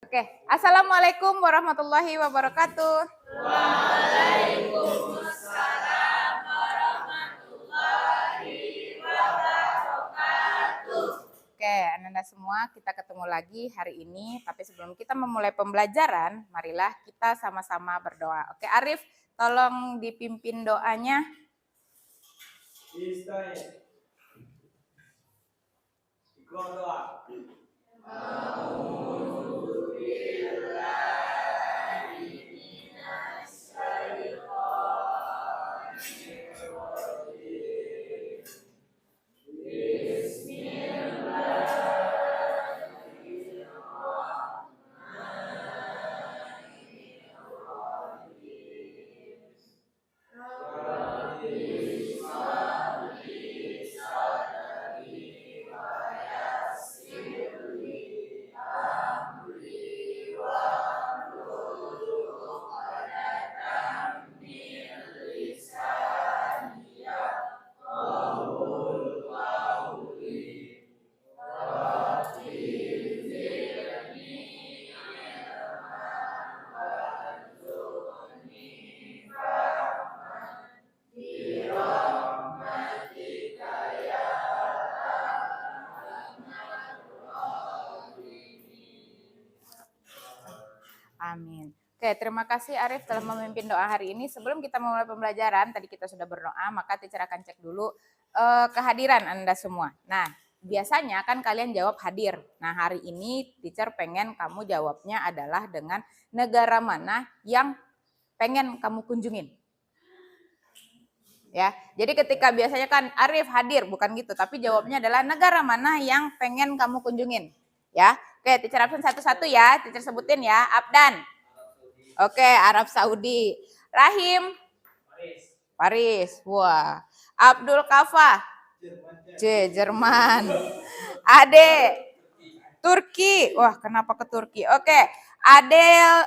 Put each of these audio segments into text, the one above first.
Oke, Assalamualaikum warahmatullahi wabarakatuh. Waalaikumsalam warahmatullahi wabarakatuh. Oke, Anda semua, kita ketemu lagi hari ini. Tapi sebelum kita memulai pembelajaran, marilah kita sama-sama berdoa. Oke, Arif, tolong dipimpin doanya. Ikut doa. Amin. Oke, terima kasih Arif telah memimpin doa hari ini. Sebelum kita memulai pembelajaran, tadi kita sudah berdoa, maka teacher akan cek dulu kehadiran Anda semua. Nah, biasanya kan kalian jawab hadir. Nah, hari ini teacher pengen kamu jawabnya adalah dengan negara mana yang pengen kamu kunjungin. Ya, jadi ketika biasanya kan Arif hadir, bukan gitu, tapi jawabnya adalah negara mana yang pengen kamu kunjungin. Ya, oke, teacher absen satu-satu ya, teacher sebutin ya. Abdan. Oke, Arab Saudi. Rahim. Paris. Wah. Abdul Kafah. Jerman. Ade. Turki. Wah, kenapa ke Turki? Oke. Adel.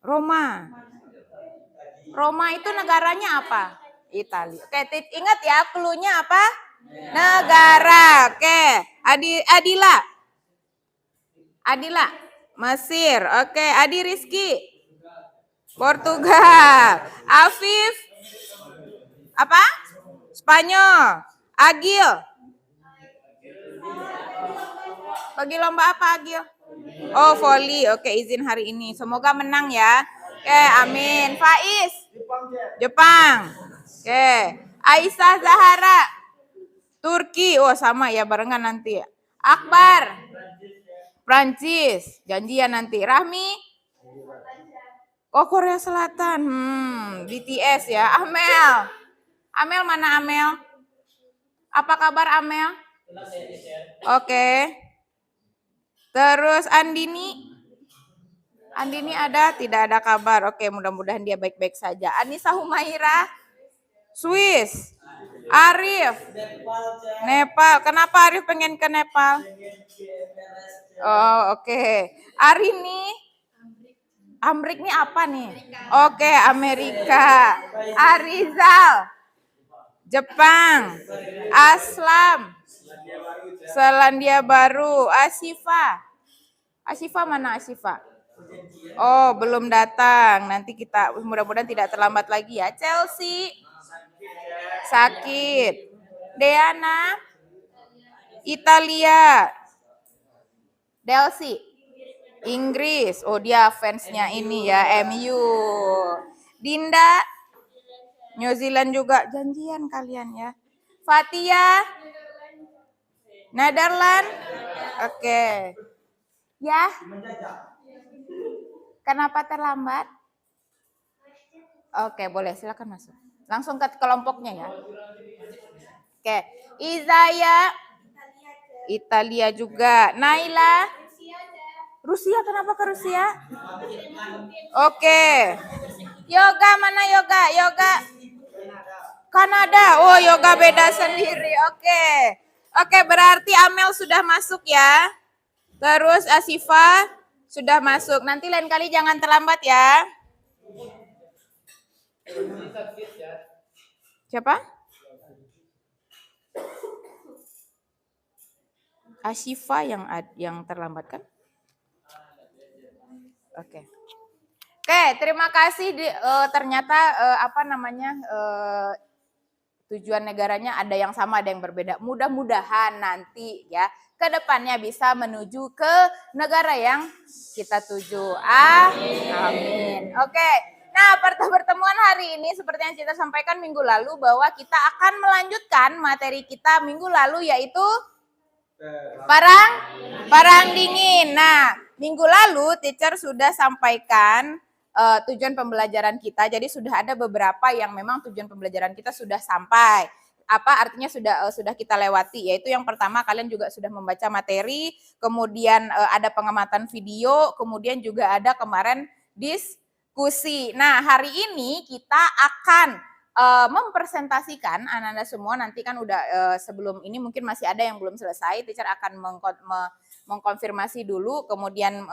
Roma. Roma itu negaranya apa? Italia. Oke, ingat ya, clue-nya apa? Negara. Oke. Adila. Mesir. Oke, Adi Rizky. Portugal. Afif. Apa? Spanyol. Agil. Bagi lomba apa Agil? Oh, voli. Oke, izin hari ini. Semoga menang ya. Oke, amin. Faiz. Jepang. Oke. Aisyah Zahara. Turki. Oh, sama ya, barengan nanti. Akbar. Prancis, janjian nanti. Rahmi? Oh, Korea Selatan. BTS ya. Amel mana Amel? Apa kabar Amel? Oke. Terus Andini ada? Tidak ada kabar. Oke, mudah-mudahan dia baik-baik saja. Anissa Humaira? Swiss. Arif? Nepal. Kenapa Arif pengen ke Nepal? Oh, oke. Arini? Amrik ini apa nih? Oke, Amerika. Arizal. Jepang. Aslam. Selandia Baru. Asifa mana Asifa? Oh, belum datang. Nanti kita mudah-mudahan tidak terlambat lagi ya. Chelsea. Sakit. Deana. Italia. Delsi. Inggris. Oh, dia fansnya ini ya, MU. Dinda. New Zealand juga. Janjian kalian ya. Fatia. Netherlands. Oke. Ya. Kenapa terlambat? Oke, boleh. Silakan masuk. Langsung ke kelompoknya ya. Oke. Izaya. Italia juga. Naila. Rusia, kenapa ke Rusia? Oke. Yoga mana Yoga? Kanada. Oh, Yoga beda sendiri. Oke, berarti Amel sudah masuk ya. Terus Asifa sudah masuk. Nanti lain kali jangan terlambat ya. Siapa? Ashifa yang terlambat kan? Oke. Oke, terima kasih. Ternyata tujuan negaranya ada yang sama, ada yang berbeda. Mudah-mudahan nanti ya ke depannya bisa menuju ke negara yang kita tuju. Amin. Oke. Nah, pertemuan hari ini seperti yang kita sampaikan minggu lalu bahwa kita akan melanjutkan materi kita minggu lalu yaitu Perang dingin. Nah, minggu lalu teacher sudah sampaikan tujuan pembelajaran kita. Jadi sudah ada beberapa yang memang tujuan pembelajaran kita sudah sampai. Apa artinya sudah kita lewati? Yaitu yang pertama kalian juga sudah membaca materi, kemudian ada pengamatan video, kemudian juga ada kemarin diskusi. Nah, hari ini kita akan mempresentasikan anak-anak semua. Nanti kan udah sebelum ini mungkin masih ada yang belum selesai, teacher akan mengkonfirmasi dulu, kemudian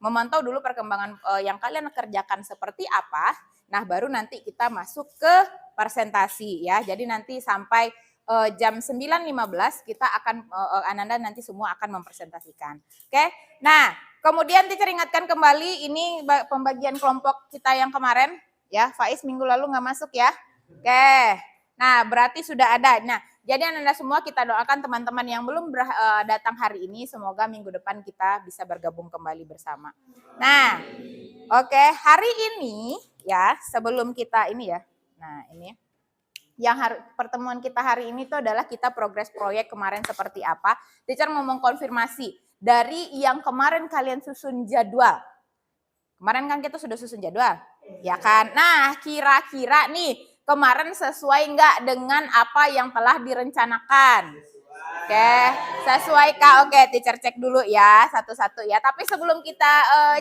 memantau dulu perkembangan yang kalian kerjakan seperti apa. Nah, baru nanti kita masuk ke presentasi ya. Jadi nanti sampai jam 9.15 kita akan anak-anak nanti semua akan mempresentasikan. Oke. Nah, kemudian teacher ingatkan kembali ini pembagian kelompok kita yang kemarin. Ya, Faiz minggu lalu nggak masuk ya. Oke, nah berarti sudah ada. Nah, jadi anda semua kita doakan teman-teman yang belum datang hari ini, semoga minggu depan kita bisa bergabung kembali bersama. Nah, oke, hari ini ya, sebelum kita ini ya, nah ini yang pertemuan kita hari ini itu adalah kita progres proyek kemarin seperti apa. Teacher mau mengkonfirmasi dari yang kemarin kalian susun jadwal. Kemarin kan kita sudah susun jadwal, ya kan? Nah, kira-kira nih kemarin sesuai nggak dengan apa yang telah direncanakan? Oke, sesuai Kak? Oke, teacher cek dulu ya, satu-satu ya. Tapi sebelum kita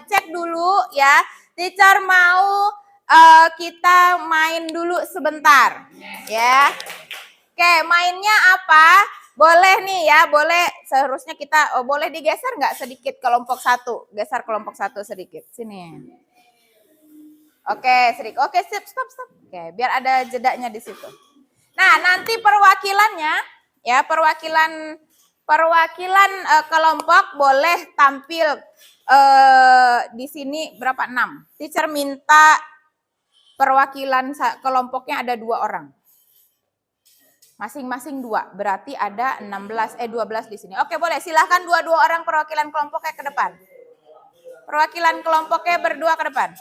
cek dulu ya, teacher mau kita main dulu sebentar, ya. Oke, mainnya apa? Boleh nih ya, boleh seharusnya kita boleh digeser nggak sedikit kelompok satu, geser kelompok satu sedikit sini. Oke, sedikit. Oke, stop. Oke, biar ada jedanya di situ. Nah, nanti perwakilannya ya perwakilan kelompok boleh tampil di sini berapa 6. Teacher minta perwakilan kelompoknya ada 2 orang. Masing-masing 2, berarti ada 12 di sini. Oke, boleh. Silahkan 2 orang perwakilan kelompoknya ke depan. Perwakilan kelompoknya berdua ke depan.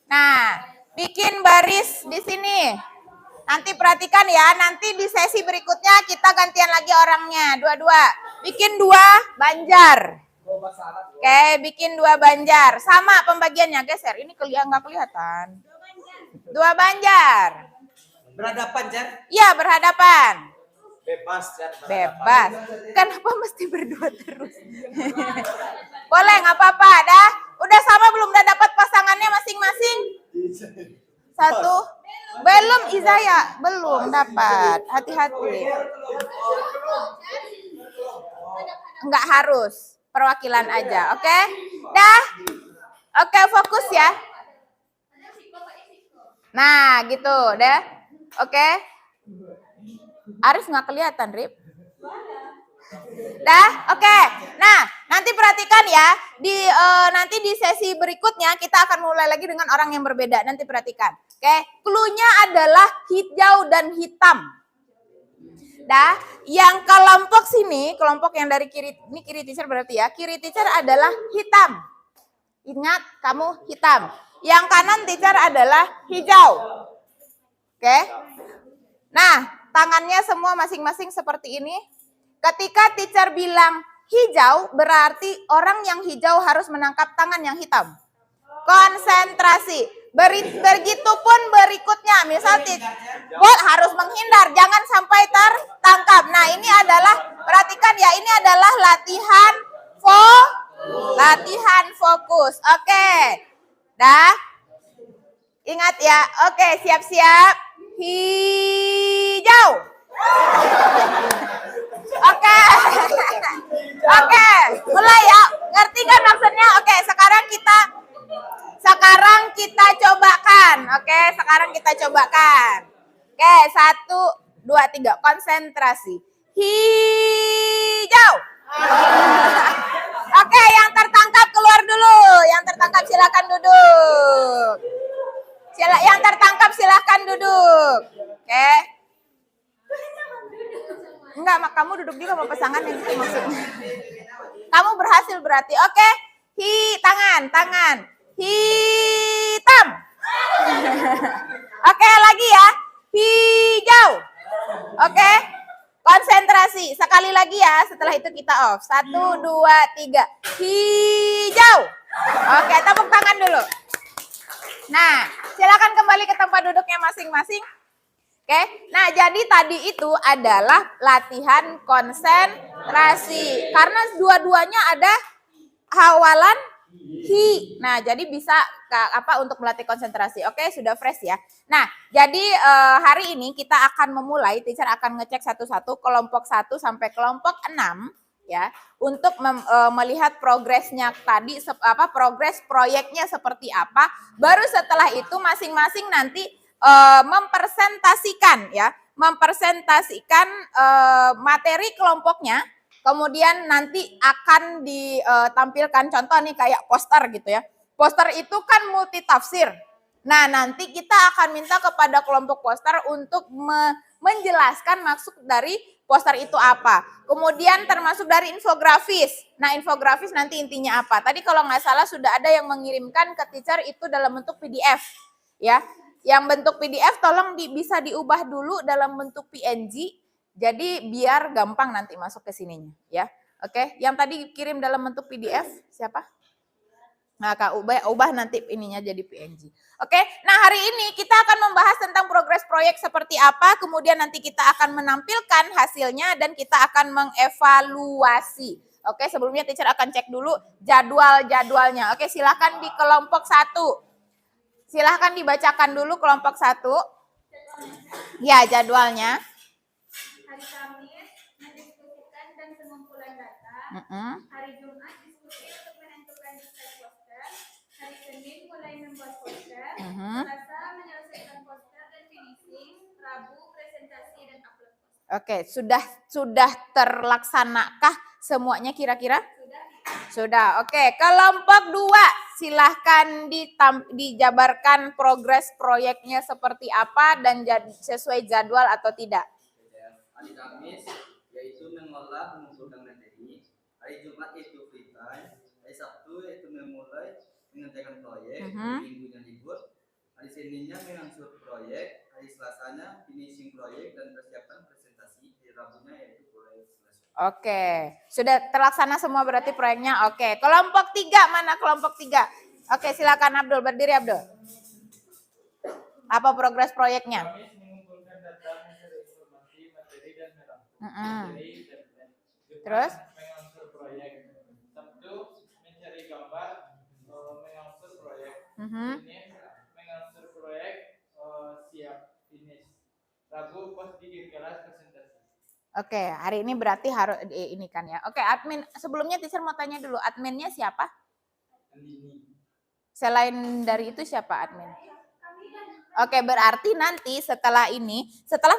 Nah, bikin baris di sini. Nanti perhatikan ya, nanti di sesi berikutnya kita gantian lagi orangnya, 2. Bikin 2 banjar. Oke, bikin 2 banjar. Sama pembagiannya, geser. Ini nggak kelihatan. 2 banjar. Berhadapan, Jar? Iya, berhadapan. Bebas, Jar. Bebas. Kenapa mesti berdua terus? Boleh, nggak apa-apa. Dah, udah sama belum? Udah dapat pasangannya masing-masing? 1. Belum, Izaya. Belum dapat. Hati-hati. Nggak harus. Perwakilan aja, oke? Dah? Oke, fokus ya. Nah, gitu. Dah. Oke. Arif nggak kelihatan, Rip. Dah, oke. Nah, nanti perhatikan ya. Nanti di sesi berikutnya kita akan mulai lagi dengan orang yang berbeda. Nanti perhatikan. Oke, clue-nya adalah hijau dan hitam. Dah, yang kelompok sini, kelompok yang dari kiri, ini kiri teacher berarti ya. Kiri teacher adalah hitam. Ingat, kamu hitam. Yang kanan teacher adalah hijau. Oke. Nah, tangannya semua masing-masing seperti ini. Ketika teacher bilang hijau, berarti orang yang hijau harus menangkap tangan yang hitam. Konsentrasi. Begitupun berikutnya, misal bot harus menghindar, jangan sampai tertangkap. Nah, ini adalah, perhatikan ya, ini adalah latihan fokus. Oke. Dah? Ingat ya. Oke, siap-siap. Hijau. Oke, mulai ya. Ngerti kan maksudnya? Oke, sekarang kita cobakan. Oke, sekarang kita cobakan. Oke, 1, 2, 3. Konsentrasi. hijau. Oke, yang tertangkap keluar dulu. Yang tertangkap silakan duduk. Yang tertangkap silakan duduk. Oke. Enggak, kamu duduk juga mau pasangan yang gitu maksudnya. Kamu berhasil berarti. Oke. Tangan. Hitam. Oke, lagi ya. Hijau. Oke. Konsentrasi. Sekali lagi ya, setelah itu kita off. 1, 2, 3. Hijau. Oke, tepuk tangan dulu. Nah, silakan kembali ke tempat duduknya masing-masing. Oke, nah jadi tadi itu adalah latihan konsentrasi. Karena dua-duanya ada hawalan hi. Nah, jadi bisa untuk melatih konsentrasi. Oke, sudah fresh ya. Nah, jadi hari ini kita akan memulai, teacher akan ngecek satu-satu kelompok 1 sampai kelompok 6 ya, untuk melihat progresnya tadi progres proyeknya seperti apa. Baru setelah itu masing-masing nanti mempresentasikan materi kelompoknya. Kemudian nanti akan ditampilkan contoh nih kayak poster gitu ya. Poster itu kan multitafsir. Nah, nanti kita akan minta kepada kelompok poster untuk menjelaskan maksud dari poster itu apa. Kemudian termasuk dari infografis. Nah, infografis nanti intinya apa? Tadi kalau nggak salah sudah ada yang mengirimkan ke teacher itu dalam bentuk PDF. Ya, yang bentuk PDF tolong bisa diubah dulu dalam bentuk PNG. Jadi biar gampang nanti masuk ke sininya ya. Oke, yang tadi kirim dalam bentuk PDF siapa? Nah, Kak ubah nanti ininya jadi PNG. Oke, nah hari ini kita akan membahas tentang progres proyek seperti apa, kemudian nanti kita akan menampilkan hasilnya dan kita akan mengevaluasi. Oke, sebelumnya teacher akan cek dulu jadwalnya. Oke, silakan di kelompok 1. Silakan dibacakan dulu kelompok 1. Ya, jadwalnya. Hari Kamis mendiskusikan dan pengumpulan data. Hari Jumat diskusi untuk menentukan desain poster. Hari Senin mulai membuat poster. Selasa menyelesaikan poster dan finishing. Rabu presentasi dan upload poster. Oke, sudah terlaksanakah semuanya kira-kira? Sudah. Oke, kelompok 2 silahkan dijabarkan progres proyeknya seperti apa dan sesuai jadwal atau tidak. Hari Kamis yaitu mengolah mengumpulkan materi, hari Jumat itu free time, hari Sabtu yaitu memulai mengerjakan proyek, minggunya libur, hari Seninnya mengangsur proyek, hari Selasanya finishing proyek dan persiapan presentasi, hari Rabunya yaitu proyek selesai. Oke, sudah terlaksana semua berarti proyeknya. Oke, kelompok 3 mana kelompok 3? Oke, silakan Abdul, berdiri Abdul. Apa progres proyeknya? Terus? Mengangsur proyek. Sabtu mencari gambar, mengangsur proyek. Senin mengangsur proyek, siap finish. Rabu pos di kelas presentasi. Oke, hari ini berarti harus ini kan ya. Oke, admin sebelumnya teacher mau tanya dulu, adminnya siapa? Selain dari itu siapa admin? Oke, berarti nanti setelah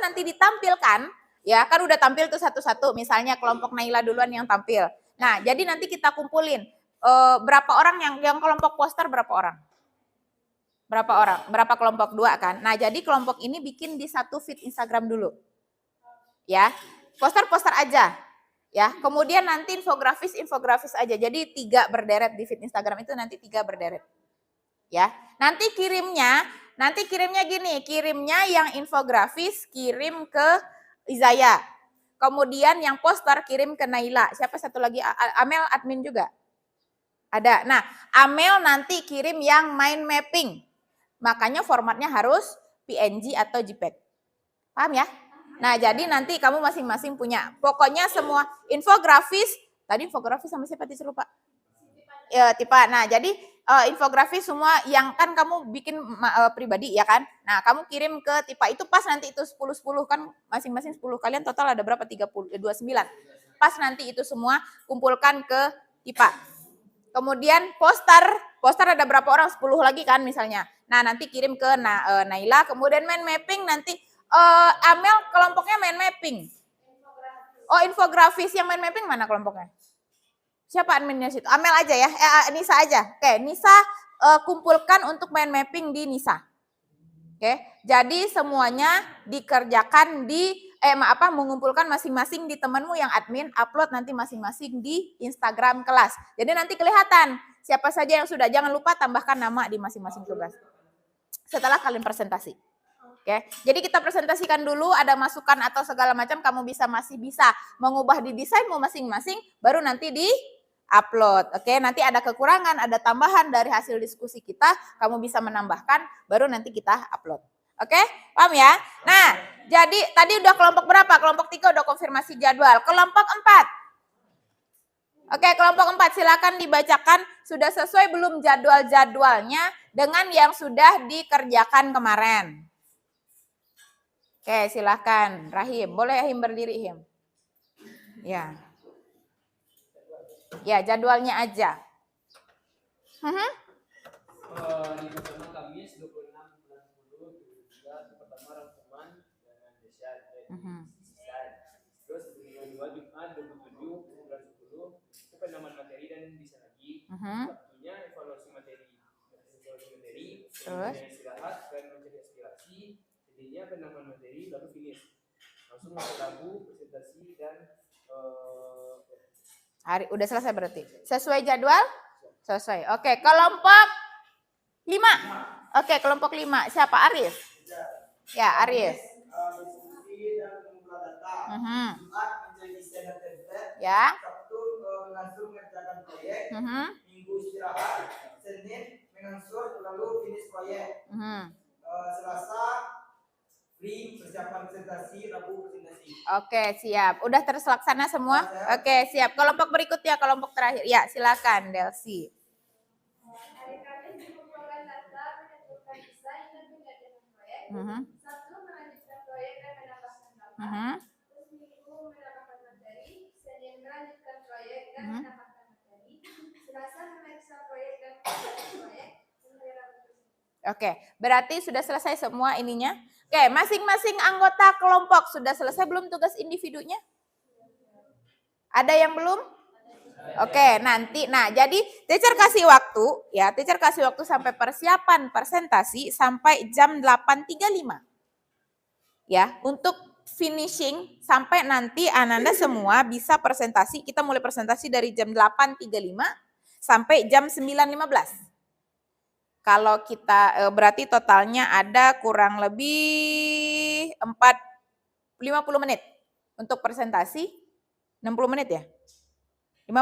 nanti ditampilkan, ya kan udah tampil tuh satu-satu, misalnya kelompok Naila duluan yang tampil. Nah, jadi nanti kita kumpulin berapa orang yang kelompok poster berapa orang? Berapa orang? Berapa kelompok? 2 kan? Nah, jadi kelompok ini bikin di satu feed Instagram dulu. Ya, poster-poster aja. Ya, kemudian nanti infografis aja. Jadi 3 berderet di feed Instagram itu nanti 3 berderet. Ya, nanti kirimnya gini, kirimnya yang infografis kirim ke Izaya. Kemudian yang poster kirim ke Naila. Siapa satu lagi? Amel admin juga? Ada. Nah, Amel nanti kirim yang mind mapping. Makanya formatnya harus PNG atau JPEG. Paham ya? Nah, jadi nanti kamu masing-masing punya. Pokoknya semua infografis. Tadi infografis sama siapa teacher lupa? Ya, Tipa. Nah, jadi infografis semua yang kan kamu bikin pribadi ya kan. Nah, kamu kirim ke Tipa itu pas nanti itu 10 kan masing-masing 10 kalian total ada berapa 29. Pas nanti itu semua kumpulkan ke Tipa. Kemudian poster ada berapa orang 10 lagi kan misalnya. Nah, nanti kirim ke Naila, kemudian mind mapping nanti Amel kelompoknya mind mapping. Oh, infografis yang mind mapping mana kelompoknya? Siapa adminnya situ? Amel aja ya, Nisa aja. Oke, Nisa kumpulkan untuk mind mapping di Nisa. Oke, jadi semuanya dikerjakan di mengumpulkan masing-masing di temanmu yang admin, upload nanti masing-masing di Instagram kelas. Jadi nanti kelihatan siapa saja yang sudah, jangan lupa tambahkan nama di masing-masing tugas. Setelah kalian presentasi. Oke, jadi kita presentasikan dulu, ada masukan atau segala macam, kamu masih bisa mengubah di desainmu masing-masing, baru nanti di upload. Oke, nanti ada kekurangan, ada tambahan dari hasil diskusi kita, kamu bisa menambahkan, baru nanti kita upload. Oke, paham ya? Nah, jadi tadi udah kelompok berapa? Kelompok 3 udah konfirmasi jadwal. Kelompok 4. Oke, kelompok 4 silakan dibacakan sudah sesuai belum jadwal-jadwalnya dengan yang sudah dikerjakan kemarin. Oke, silakan. Rahim, boleh Rahim berdiri, Him? Ya. Ya, jadwalnya aja. Hari pertama Kamis 26 bulan 10 2023 pertama rangkuman dengan Desyad. Terus minggu 2 Jumat 27 bulan 10 itu penambahan materi dan bisa lagi. Sabtunya evaluasi materi. Terus istirahat dan mencari aspirasi. Jadinya penambahan materi lalu finish. Langsung masuk Rabu presentasi dan hari udah selesai berarti. Sesuai jadwal? Sesuai. Oke, kelompok 5. Oke, kelompok 5. Siapa? Arif? Ya, Arif. Diskusi dan pengumpulan data. Jumat menjadi standar template. Ya. Sabtu langsung mengerjakan proyek. Minggu istirahat. Senin mengangsur lalu finish proyek. Selasa free persiapan presentasi, Rabu presentasi. Oke, siap. Udah terlaksana semua? Oke, siap. Kelompok berikutnya, kelompok terakhir. Ya, silakan Delsi. Hari Kamis mengumpulkan data, menentukan desain dan mengerjakan proyek. Sabtu melanjutkan proyek dan menambahkan gambar. Terus Minggu menambahkan materi. Senin melanjutkan proyek dan menambahkan materi. Selasa memeriksa proyek dan mengerjakan proyek. Oke, berarti sudah selesai semua ininya. Oke, masing-masing anggota kelompok sudah selesai belum tugas individunya? Ada yang belum? Oke, nanti. Nah, jadi teacher kasih waktu ya, teacher kasih waktu sampai persiapan presentasi sampai jam 8.35. Ya, untuk finishing sampai nanti Ananda semua bisa presentasi. Kita mulai presentasi dari jam 8.35 sampai jam 9.15. Kalau kita berarti totalnya ada kurang lebih 50 menit untuk presentasi. 60 menit ya? 40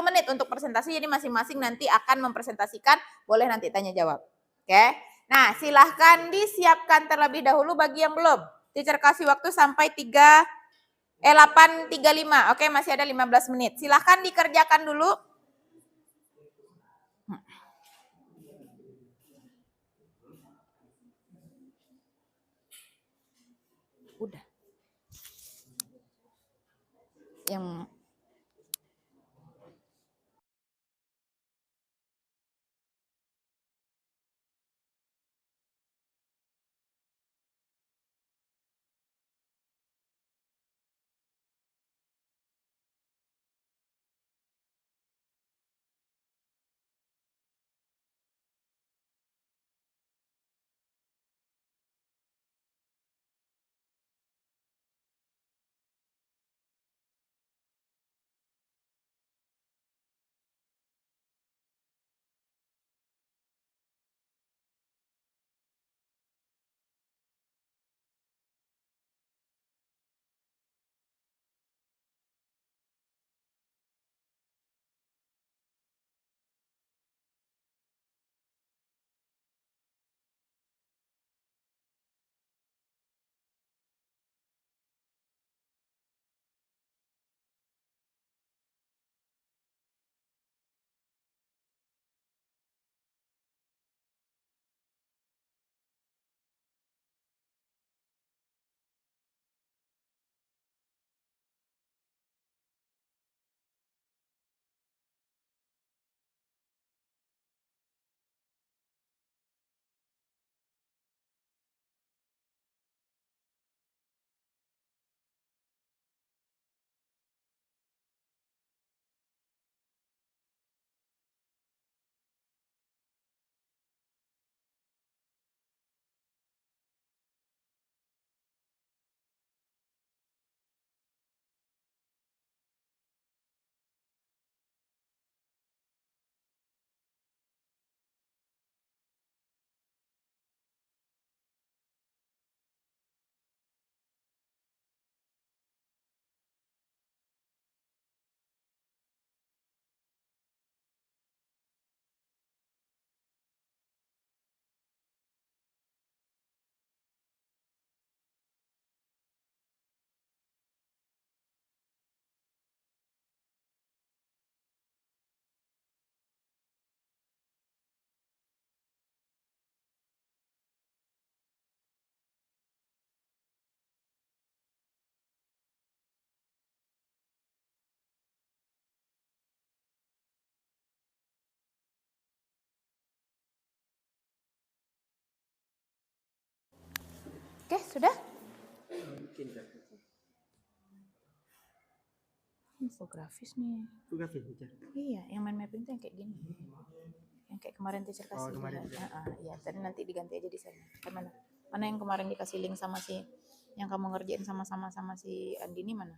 menit untuk presentasi, jadi masing-masing nanti akan mempresentasikan, boleh nanti tanya jawab. Oke. Nah, silahkan disiapkan terlebih dahulu bagi yang belum. Teacher kasih waktu sampai 8.35. Oke, masih ada 15 menit. Silahkan dikerjakan dulu. Udah. Yang Oke, sudah? Mungkin Cak. Infografis nih. Infografis Cak. Iya, yang mind mapping tuh yang kayak gini. Yang kayak kemarin teacher kasih. kemarin juga. Iya, tadi nanti diganti aja di sana. Mana? Mana yang kemarin dikasih link sama si yang kamu ngerjain sama-sama sama si Andini mana?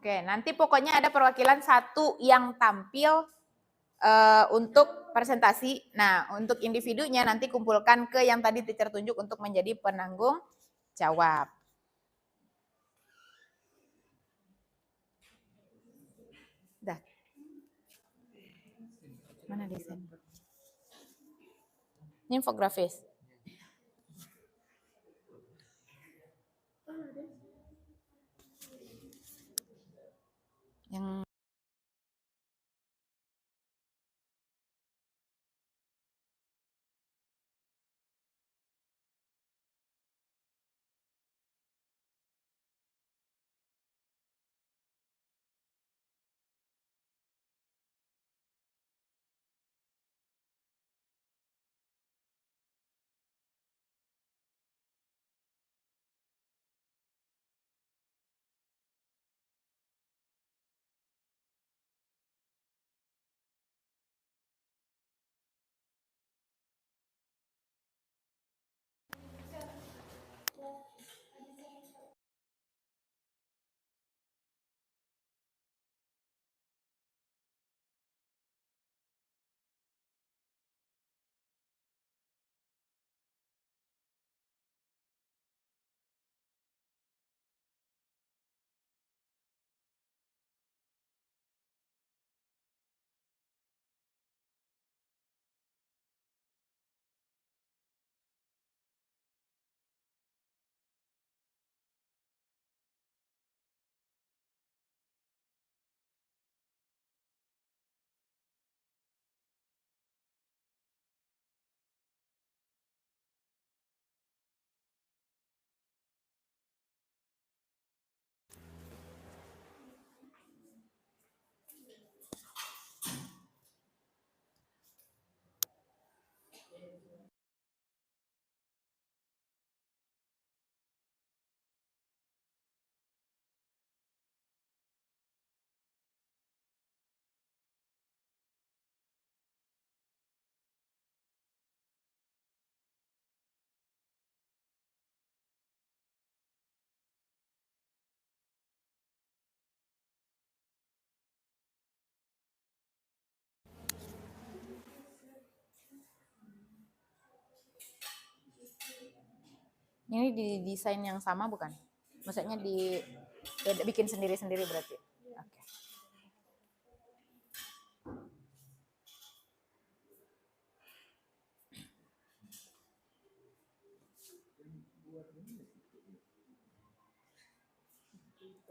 Oke, nanti pokoknya ada perwakilan satu yang tampil untuk presentasi. Nah, untuk individunya nanti kumpulkan ke yang tadi teacher tunjuk untuk menjadi penanggung jawab. Dah. Mana desain? Ini infografis. Yang ini di desain yang sama bukan? Maksudnya di bikin sendiri-sendiri berarti. Oke.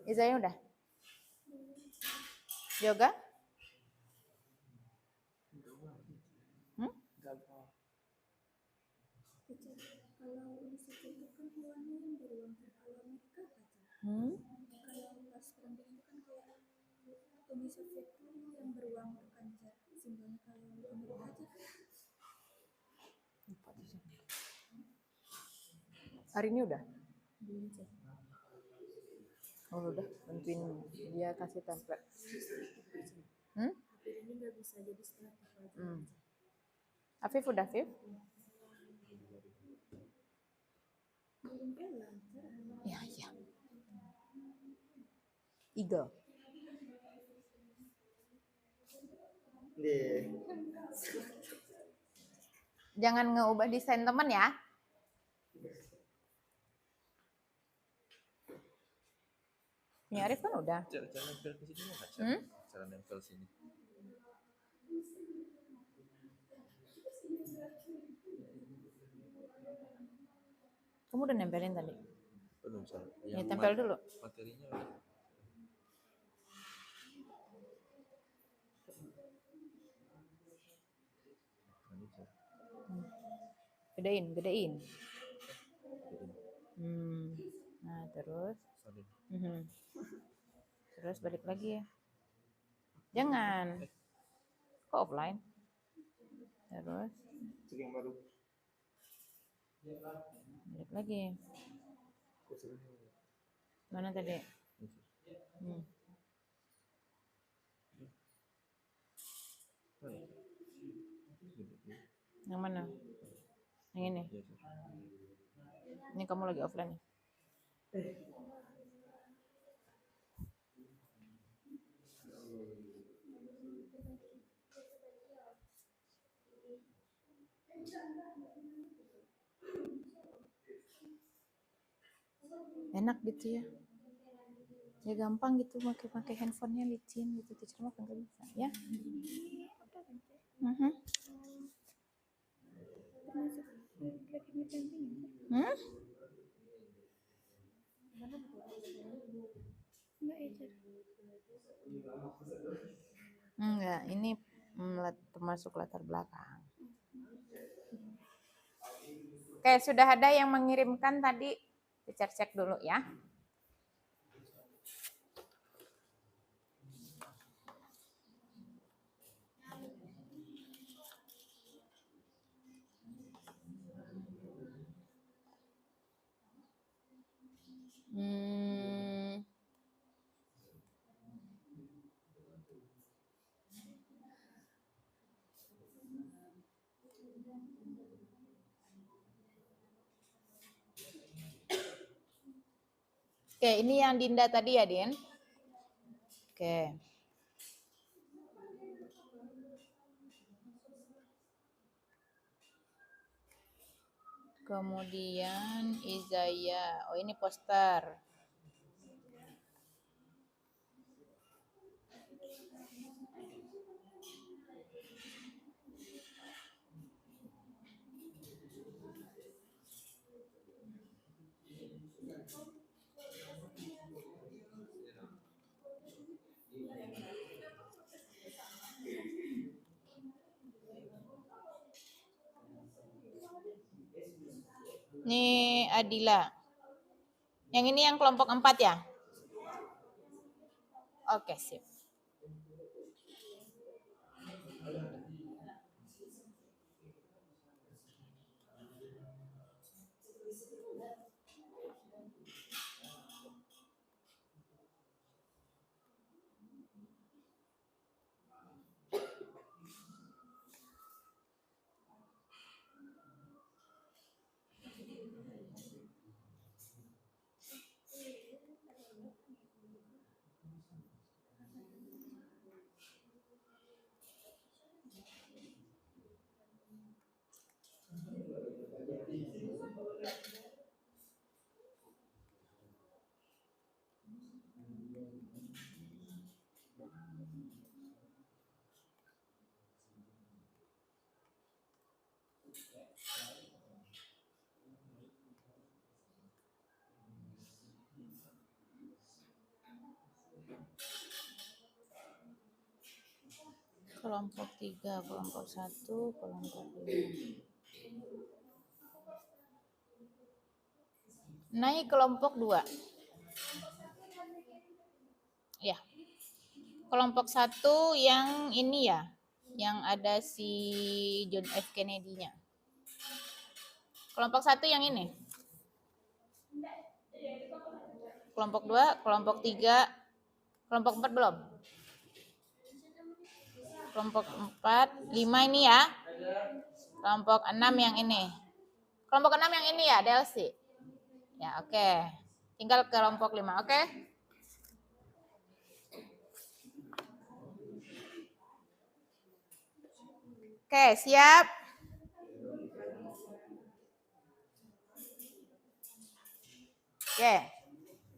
Izanya udah? Yoga? Kalau Unisek itu kan hewannya yang beruang, kalau mereka apa? Kalau pas kambing itu kan kayak Unisek itu yang beruang berkancar, simbolnya kalau Amerika aja. Hari ini udah? Belum cek. Oh, udah bantuin dia kasih template. Ini nggak bisa jadi static lagi. Afif udah, Afif? Ya, ya. Eagle. Deh. Jangan ngeubah desain teman ya. Punya Arif kan udah. Cara nempel ke sini nggak? Cara nempel sini. Kamu udah nempelin tadi? Belum, cara. Ya, tempel dulu. Materinya udah. Gedein, gedein. Nah, terus. Terus balik lagi ya. Jangan. Kok offline? Terus. Yang baru. Balik lagi. Mana tadi? Yang mana? Yang ini? Ini kamu lagi offline ya? Enak gitu ya. Ya gampang gitu pakai handphonenya licin gitu. Teacher mah nggak bisa ya. Enggak, ini termasuk latar belakang. Oke, sudah ada yang mengirimkan tadi. Teacher cek dulu ya. Oke, ini yang Dinda tadi ya, Din? Oke. Kemudian Izaya. Oh, ini poster. Ini Adila. Yang ini yang kelompok 4 ya? Oke, sip. Kelompok 3, kelompok 1, kelompok 5. Naik kelompok 2. Ya. Kelompok 1 yang ini ya, yang ada si John F. Kennedy-nya. Kelompok 1 yang ini. kelompok 2, kelompok 3, kelompok 4 belum? Kelompok 4, 5 ini ya. Kelompok 6 yang ini. Kelompok 6 yang ini ya, Delsi. Ya, oke. Tinggal kelompok 5, oke? Oke, siap? Oke.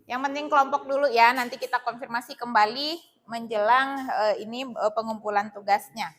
Yang penting kelompok dulu ya, nanti kita konfirmasi kembali menjelang ini pengumpulan tugasnya.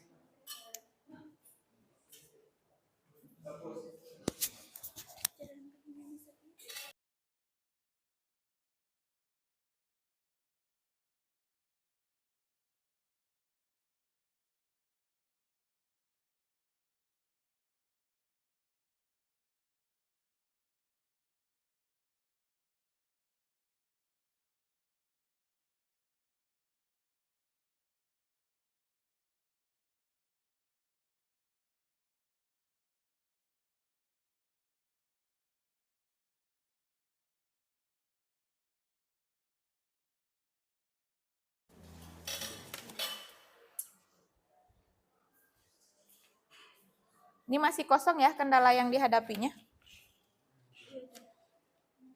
Ini masih kosong ya kendala yang dihadapinya?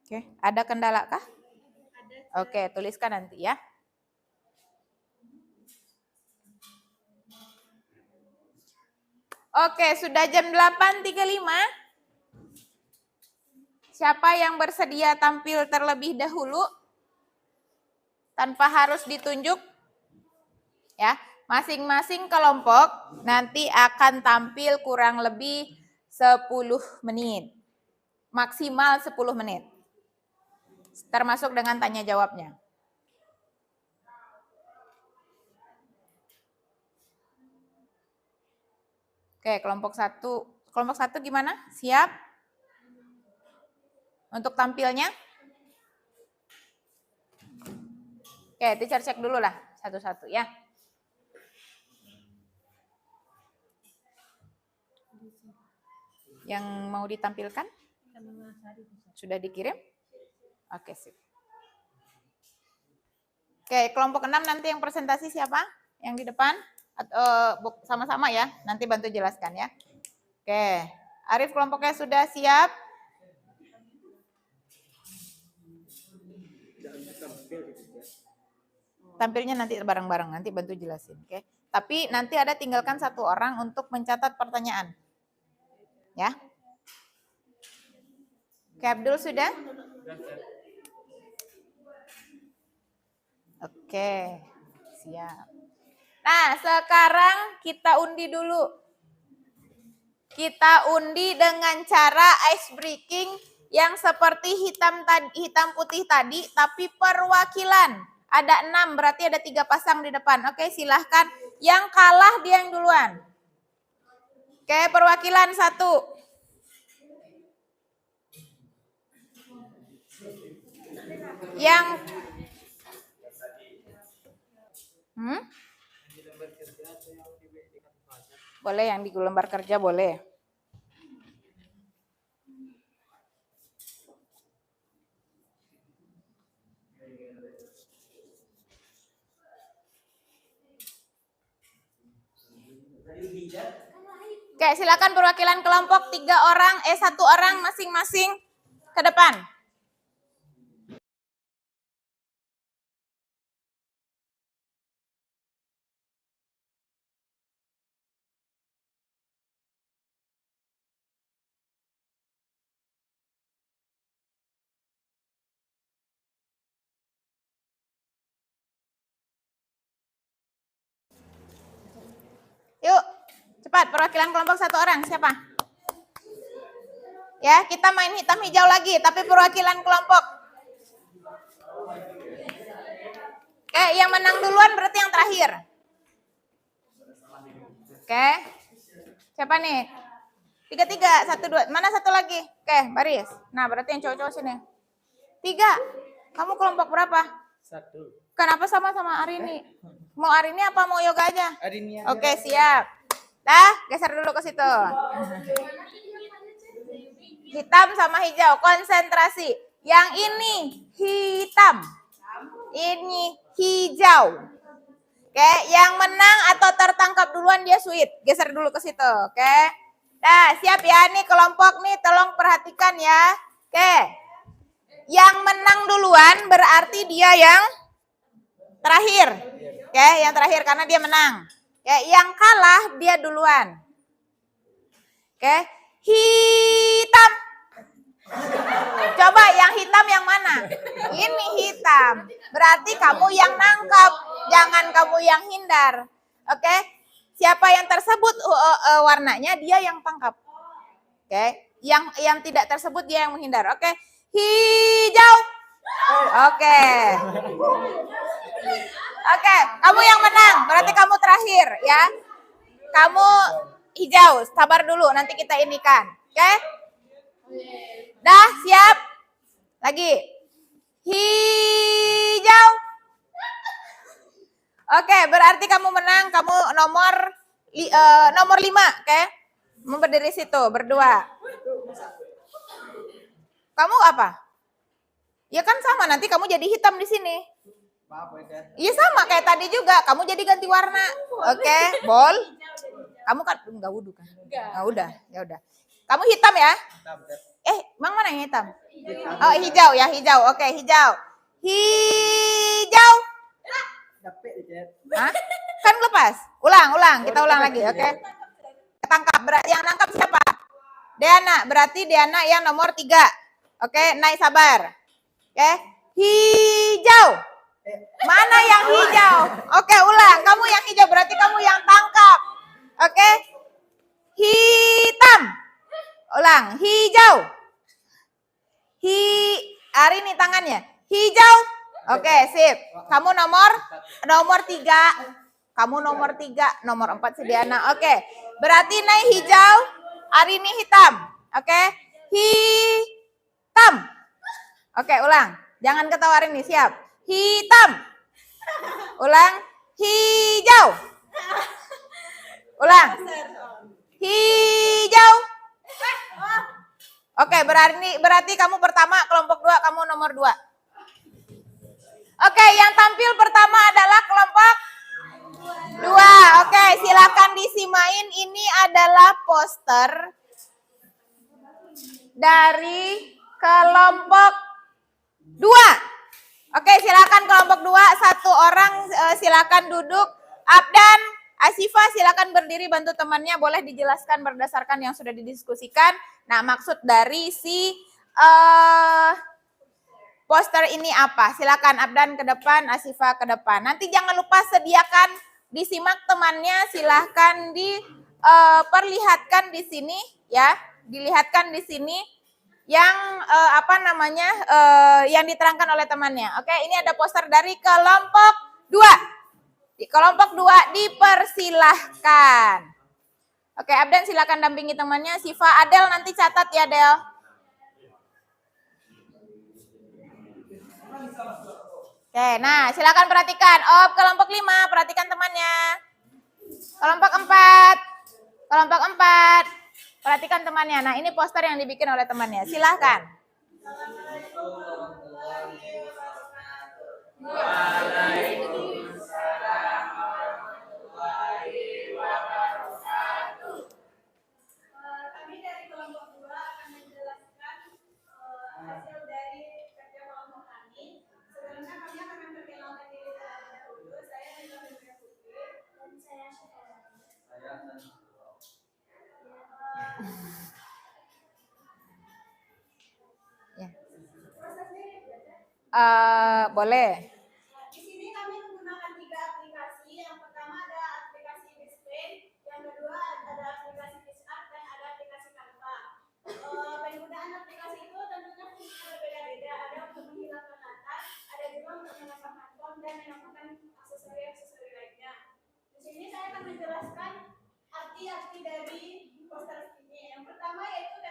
Oke, ada kendala kah? Oke, tuliskan nanti ya. Oke, sudah jam 8.35. Siapa yang bersedia tampil terlebih dahulu? Tanpa harus ditunjuk. Ya, masing-masing kelompok nanti akan tampil kurang lebih 10 menit. Maksimal 10 menit. Termasuk dengan tanya jawabnya. Oke, kelompok 1. Kelompok 1 gimana? Siap? Untuk tampilnya? Oke, teacher cek dulu lah satu-satu ya. Yang mau ditampilkan? Sudah dikirim? Oke, sip. Oke, kelompok 6 nanti yang presentasi siapa? Yang di depan? Sama-sama ya, nanti bantu jelaskan ya. Oke, Arif kelompoknya sudah siap? Tampilnya nanti bareng-bareng, nanti bantu jelasin. Oke. Tapi nanti ada tinggalkan 1 orang untuk mencatat pertanyaan. Ya. Oke, Abdul sudah? Oke, siap. Nah, sekarang kita undi dulu. Kita undi dengan cara ice breaking yang seperti hitam putih tadi, tapi perwakilan. Ada 6, berarti ada 3 pasang di depan. Oke, silahkan. Yang kalah dia yang duluan. Oke, perwakilan 1. Yang boleh yang di lembar kerja boleh. Oke, silakan perwakilan kelompok 1 orang masing-masing ke depan. Yuk, cepat perwakilan kelompok 1 orang, siapa? Ya, kita main hitam hijau lagi, tapi perwakilan kelompok. Oke, yang menang duluan berarti yang terakhir. Oke, siapa nih? 3, 1, 2, mana satu lagi? Oke, baris. Nah, berarti yang cowok-cowok sini. 3, kamu kelompok berapa? 1. Kenapa sama-sama Arini? Mau Arini apa mau yoga aja? Arini aja. Oke, siap. Dah, geser dulu ke situ. Hitam sama hijau, konsentrasi. Yang ini hitam. Ini hijau. Oke, yang menang atau tertangkap duluan dia sweet. Geser dulu ke situ, oke. Nah, siap ya nih kelompok nih, tolong perhatikan ya. Oke. Yang menang duluan berarti dia yang terakhir. Oke, yang terakhir karena dia menang. Oke, yang kalah dia duluan. Oke, hitam. Coba yang hitam yang mana? Ini hitam. Berarti kamu yang nangkap, jangan kamu yang hindar. Oke? Siapa yang tersebut warnanya dia yang tangkap. Oke? Yang tidak tersebut dia yang menghindar. Oke? Hijau. Oke. Oke, kamu yang menang. Berarti kamu terakhir ya. Kamu hijau. Sabar dulu nanti kita inikan. Oke? Dah, siap? Lagi. Hijau. Oke, berarti kamu menang. Kamu nomor 5, oke? Mau berdiri situ, berdua. Kamu apa? Ya kan sama, nanti kamu jadi hitam di sini. Iya sama kayak tadi juga. Kamu jadi ganti warna. Oke, bol. Kamu kan enggak wudhu kan? Enggak, udah, ya udah. Kamu hitam ya? Bang mana yang hitam? Oh, hijau ya, hijau. Oke, hijau. Hijau. Hah? Kan lepas. Ulang. Kita ulang lagi, oke? Ketangkap. Yang nangkap siapa? Diana. Berarti Diana yang nomor 3. Oke, naik sabar. Oke. Hijau. Mana yang hijau? Oke, ulang. Kamu yang hijau, berarti kamu yang tangkap. Oke. Hitam. Ulang, hijau. Hari ini tangannya. Hijau. Oke, sip. Kamu nomor 3. Kamu nomor 3, nomor 4 si Diana. Oke. Berarti naik hijau, hari ini hitam. Oke. Hitam. Oke, ulang. Jangan ketawarin nih, siap. Hitam. Ulang. Hijau. Ulang. Hijau. Oke, berarti kamu pertama, kelompok 2, kamu nomor 2. Oke, yang tampil pertama adalah kelompok 2. Oke, silakan disimain. Ini adalah poster dari kelompok 2. Oke, silakan kelompok 2, 1 orang silakan duduk. Abdan, Asifa silakan berdiri bantu temannya, boleh dijelaskan berdasarkan yang sudah didiskusikan. Nah, maksud dari si poster ini apa? Silakan Abdan ke depan, Asifa ke depan. Nanti jangan lupa sediakan disimak temannya, silahkan diperlihatkan di sini ya, dilihatkan di sini yang yang diterangkan oleh temannya. Oke, ini ada poster dari kelompok 2. Di kelompok 2 dipersilahkan. Oke, Abdan silakan dampingi temannya. Siva, Adel nanti catat ya, Del. Oke, nah silakan perhatikan. Kelompok 5, perhatikan temannya. Kelompok 4, perhatikan temannya. Nah, ini poster yang dibikin oleh temannya. Silahkan. Kami dari kelompok 2 akan menjelaskan hasil dari kerja kelompok kami. Sebelumnya kami akan memperkenalkan diri terlebih dahulu. Saya Nurul Putri dan saya Syahra. Boleh. Di sini kami menggunakan 3 aplikasi. Yang pertama ada aplikasi Display, yang kedua ada aplikasi PixArt, dan ada aplikasi Canva. Penggunaan aplikasi itu tentunya fungsinya berbeda-beda. Ada untuk menghilangkan data, ada juga untuk menambahkan form dan menambahkan aksesori lainnya. Di sini saya akan menjelaskan arti-arti dari poster ini. Yang pertama yaitu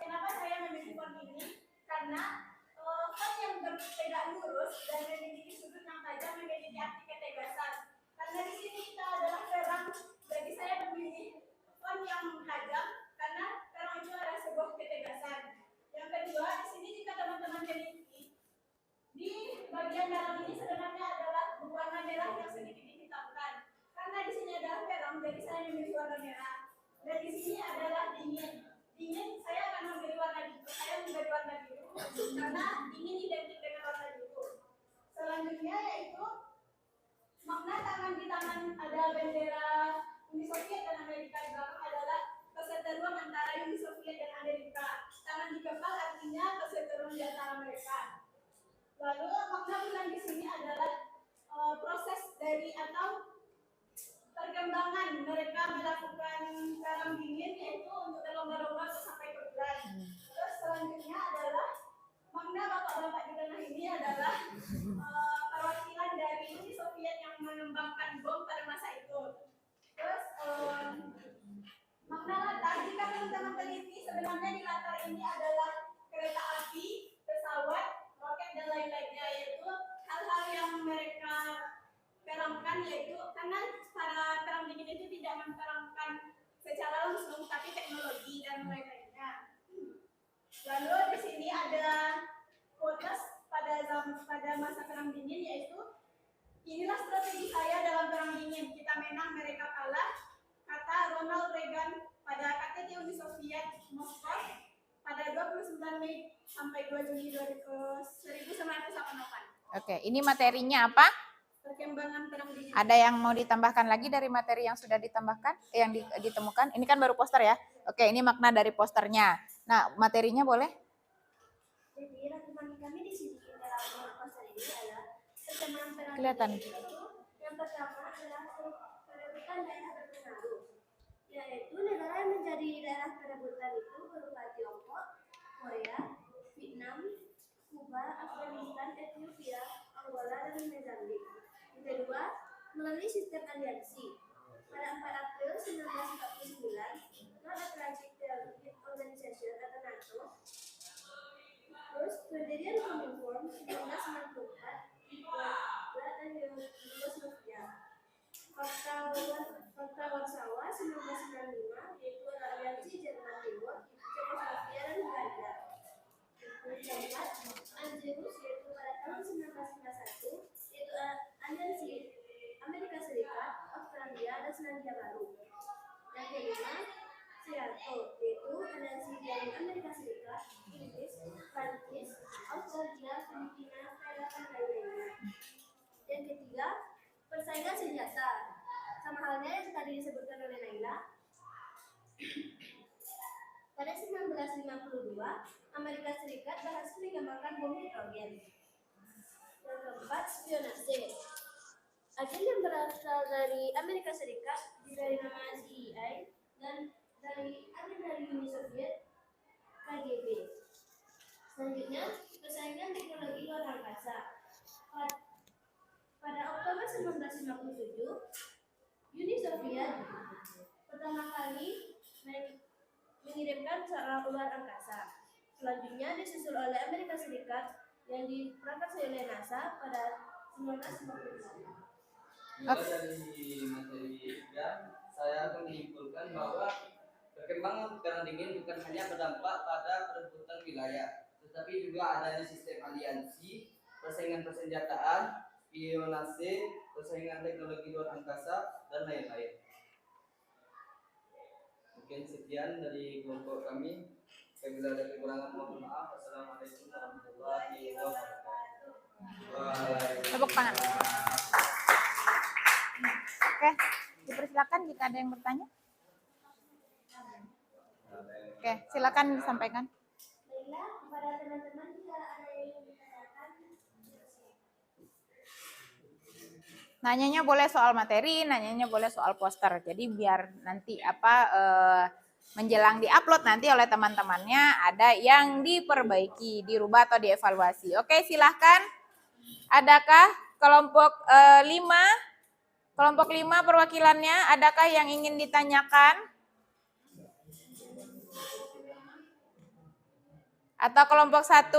kenapa saya memilih form ini, karena font yang bertegak lurus dan memiliki sudut yang tajam memiliki arti ketegasan. Karena di sini kita adalah perang, jadi saya memilih font yang tajam karena perang itu adalah sebuah ketegasan. Yang kedua, di sini jika teman-teman bagian dalam ini sebenarnya adalah warna merah yang sedikit dihitamkan. Karena di sini adalah peron, jadi saya memilih warna merah. Dan di sini adalah dingin. Dingin saya akan memberi warna biru. Saya memberi warna biru karena dingin identik dengan warna biru. Selanjutnya yaitu makna tangan di tangan ada bendera Uni Soviet dan Amerika di belakang adalah keseteruan antara Uni Soviet dan Amerika. Tangan di kepal artinya keseteruan di antara mereka. Lalu makna bulan di sini adalah proses dari atau perkembangan mereka melakukan perang dingin yaitu untuk berlomba-lomba sampai ke bulan. Terus selanjutnya adalah makna bapak-bapak di tanah ini adalah perwakilan dari Uni Soviet yang mengembangkan bom pada masa itu. Terus makna latar, jika teman-teman teliti sebenarnya di latar ini adalah kereta api, pesawat, roket dan lain-lainnya, yaitu hal-hal yang mereka perangkan, yaitu karena pada perang dingin itu tidak memperangkan secara langsung tapi teknologi dan lain-lainnya. Lalu di sini ada quotes pada masa perang dingin, yaitu inilah strategi saya dalam perang dingin, kita menang mereka kalah, kata Ronald Reagan pada KTT Uni Soviet Moskow pada 29 Mei sampai 2 Juni 1988. Oke, ini materinya apa? Perkembangan perang dingin. Ada yang mau ditambahkan lagi dari materi yang sudah ditambahkan, yang ditemukan? Ini kan baru poster ya. Oke, ini makna dari posternya. Nah, materinya boleh? Jadi rangkuman kami di sini dalam poster ini adalah perkembangan perang Kelihatan. dingin. Yang pertama adalah perebutan daerah berpengaruh, yaitu negara yang menjadi daerah perebutan itu berupa Tiongkok, Korea, Vietnam, Kuba, Afghanistan, Ethiopia, Angola, dan Mozambik. Yang kedua, melalui sistem aliansi. Pada 4 April 1949, North Atlantic Treaty Organization atau NATO. Terus, Perjanjian Kominform 1994 Berat dan Yugoslavia. Fakta Warsawa 1995 yaitu aliansi Jerman Timur, Cekoslovakia dan Belanda. Keempat, Anjurus yaitu pada tahun 1991 yaitu aliansi Amerika Serikat, Australia dan Selandia Baru. Yang kelima, SEATO yaitu aliansi dari Amerika Serikat, Inggris, Prancis, Australia, Filipina, Thailand dan lain-lainnya. Yang ketiga, persaingan senjata. Sama halnya yang tadi disebutkan oleh Naila. Pada 1952, Amerika Serikat berhasil mengembangkan bom nitrogen. Yang keempat, spionase. Agen yang berasal dari Amerika Serikat diberi nama CIA dan dari agen dari Uni Soviet KGB. Selanjutnya, persaingan teknologi luar angkasa. Pada Oktober 1957, Uni Soviet pertama kali mengirimkan seorang luar angkasa. Selanjutnya disusul oleh Amerika Serikat yang diperangkat oleh NASA pada 1959. Mulai dari materi dan saya akan menyimpulkan bahwa perkembangan perang dingin bukan hanya berdampak pada perebutan wilayah, tetapi juga adanya sistem aliansi, persaingan persenjataan, spionase, persaingan teknologi luar angkasa, dan lain-lain. Mungkin sekian dari kelompok kami. Apabila ada kekurangan mohon maaf. Wassalamualaikum warahmatullahi wabarakatuh. Tepuk tangan. Oke, dipersilakan jika ada yang bertanya. Oke, silakan disampaikan. Baiklah, kepada teman-teman jika ada yang ingin ditanyakan, Nanyanya boleh soal materi, nanyanya boleh soal poster. Jadi biar nanti menjelang diupload nanti oleh teman-temannya ada yang diperbaiki, dirubah atau dievaluasi. Oke, silahkan. Adakah kelompok 5? Kelompok 5 perwakilannya, adakah yang ingin ditanyakan? Atau kelompok 1,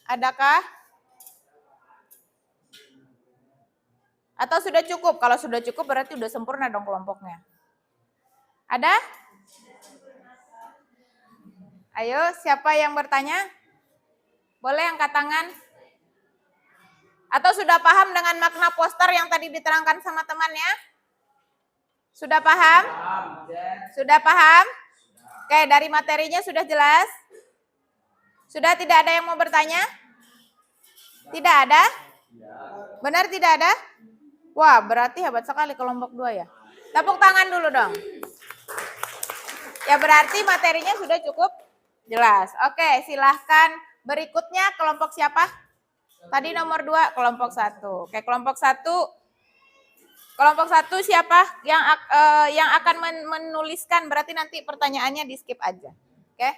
adakah? Atau sudah cukup? Kalau sudah cukup berarti udah sempurna dong kelompoknya. Ada? Ayo, siapa yang bertanya? Boleh angkat tangan? Atau sudah paham dengan makna poster yang tadi diterangkan sama temannya? Sudah paham? Sudah paham? Oke, dari materinya sudah jelas? Sudah tidak ada yang mau bertanya? Tidak ada? Benar tidak ada? Wah, berarti hebat sekali kelompok 2 ya. Tepuk tangan dulu dong. Ya berarti materinya sudah cukup jelas. Oke, silahkan. Berikutnya kelompok siapa? Tadi nomor 2, kelompok 1. Oke, kelompok 1. Kelompok 1 siapa yang akan menuliskan? Berarti nanti pertanyaannya di skip aja. Oke,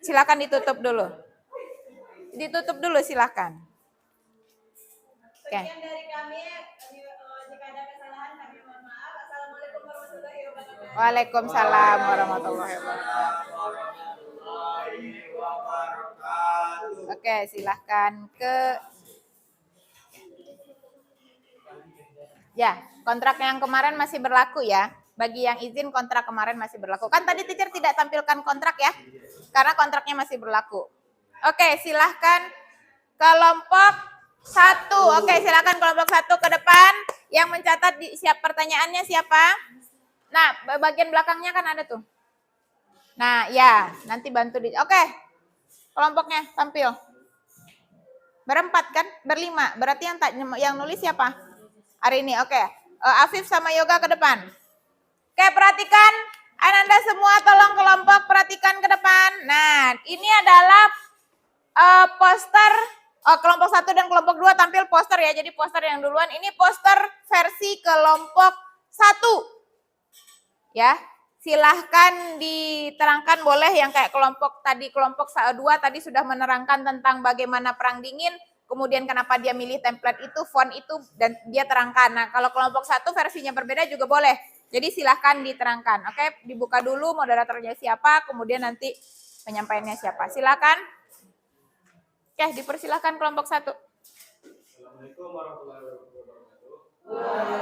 silakan ditutup dulu. Ditutup dulu silakan. Oke. Sekian dari kami. Jika ada kesalahan kami mohon maaf. Assalamualaikum warahmatullahi wabarakatuh. Waalaikumsalam warahmatullahi wabarakatuh. Oke, silahkan ke ya, kontrak yang kemarin masih berlaku ya. Bagi yang izin kontrak kemarin masih berlaku. Kan tadi teacher tidak tampilkan kontrak ya, karena kontraknya masih berlaku. Oke, silahkan kelompok 1. Oke, silahkan kelompok 1 ke depan. Yang mencatat siap pertanyaannya siapa? Nah, bagian belakangnya kan ada tuh. Nah, ya, nanti bantu di. Oke, kelompoknya tampil. Berempat kan? Berlima. Berarti yang nulis siapa? Hari ini, oke. Afif sama Yoga ke depan. Oke, perhatikan. Ananda semua tolong kelompok perhatikan ke depan. Nah, ini adalah poster. Kelompok 1 dan kelompok 2 tampil poster ya. Jadi poster yang duluan. Ini poster versi kelompok 1. Ya, silahkan diterangkan boleh yang kayak kelompok 2 tadi sudah menerangkan tentang bagaimana perang dingin, kemudian kenapa dia milih template itu, font itu, dan dia terangkan. Nah, kalau kelompok 1 versinya berbeda juga boleh. Jadi silahkan diterangkan. Oke, dibuka dulu moderatornya siapa, kemudian nanti penyampaiannya siapa. Silakan. Oke, dipersilahkan kelompok 1. Assalamualaikum warahmatullahi wabarakatuh.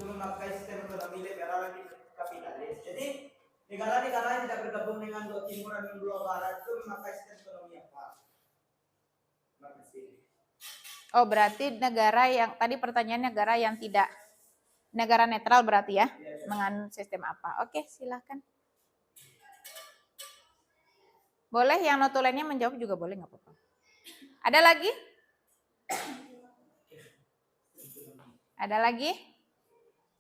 memakai sistem ekonomi liberal dan kapitalis. Jadi negara-negara yang tidak bergabung dengan blok timur dan blok barat itu memakai sistem ekonomi apa? Terima kasih. Oh, berarti negara yang tadi pertanyaan negara yang tidak negara netral berarti ya? Menganut sistem apa? Oke, silahkan. Boleh yang notulennya menjawab juga boleh, nggak apa-apa. Ada lagi? Ada lagi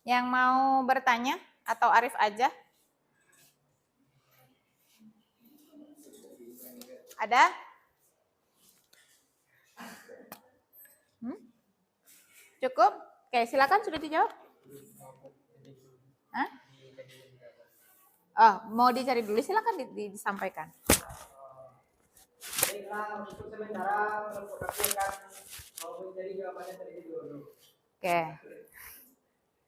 yang mau bertanya atau Arif aja? Ada? Cukup? Oke, silakan sudah dijawab. Hah? Oh, mau dicari dulu, silakan disampaikan. Baiklah, untuk sementara kami akan mencari jawabannya terlebih dahulu. Oke.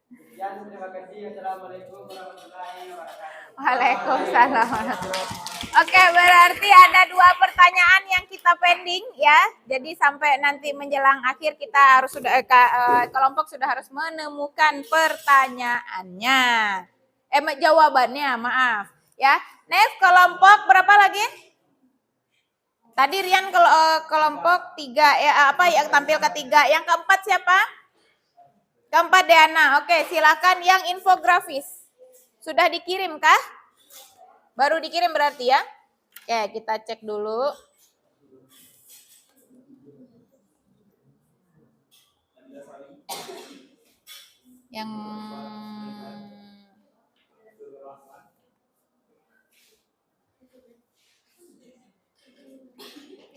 Sekian, terima kasih. Assalamualaikum warahmatullahi wabarakatuh. Waalaikumsalam. Oke, berarti ada 2 pertanyaan yang kita pending ya. Jadi sampai nanti menjelang akhir kita harus kelompok sudah harus menemukan pertanyaannya. Jawabannya, maaf. Ya. Next kelompok berapa lagi? Tadi Rian kelompok 3 ya, apa yang tampil ketiga? Yang keempat siapa? Keempat Deana. Oke, silakan yang infografis. Sudah dikirim kah? Baru dikirim berarti ya? Oke, kita cek dulu. Yang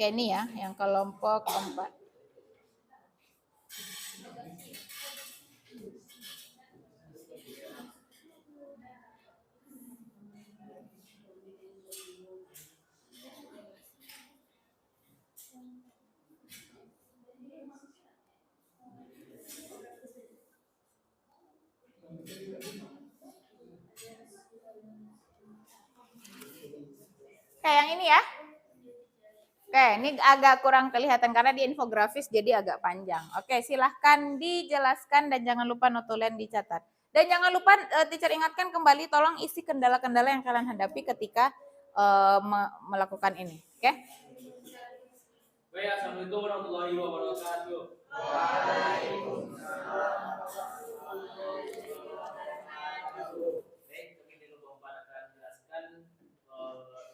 Oke, ini ya, yang kelompok 4. Oke, yang ini ya. Oke, ini agak kurang kelihatan karena di infografis jadi agak panjang. Oke, silahkan dijelaskan dan jangan lupa notulen dicatat. Dan jangan lupa teacher ingatkan kembali tolong isi kendala-kendala yang kalian hadapi ketika melakukan ini. Oke? Baik, assalamualaikum warahmatullahi wabarakatuh. Baik, kami di kelompok 4 akan menjelaskan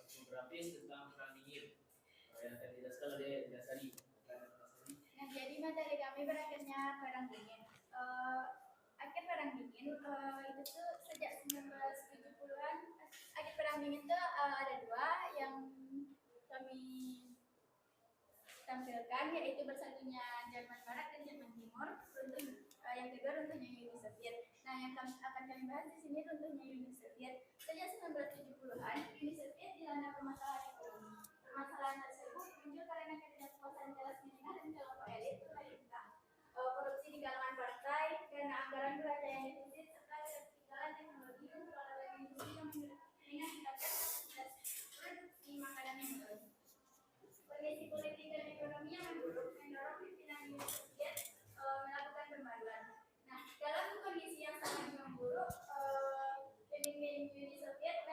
infografis tentang perang dingin yang akan dijelaskan oleh Dasari. Nah, jadi materi kami berakhirnya perang dingin. Akhir perang dingin itu tuh sejak 1970-an. Akhir perang dingin tuh ada 2 yang kami tampilkan, yaitu bersatunya Jerman Barat dan Jerman Timur. Yang kedua runtuhnya Uni Soviet. Nah, yang akan kami bahas di sini runtuhnya Uni Soviet. Sejak 1970-an, Uni Soviet dilanda permasalahan ekonomi. Permasalahan tersebut muncul karena ketidakpuasan kelas menengah dan kelompok elit pemerintah, korupsi di kalangan partai, karena anggaran belanja yang defisit, serta ketinggalan teknologi untuk alat industri yang mengakibatkan kapasitas produksi makanan yang menurun. Kondisi politik dan ekonomi yang memburuk mendorong pimpinan Uni Soviet melakukan pembaruan. Nah, dalam kondisi yang sangat memburuk, pemimpin Uni Soviet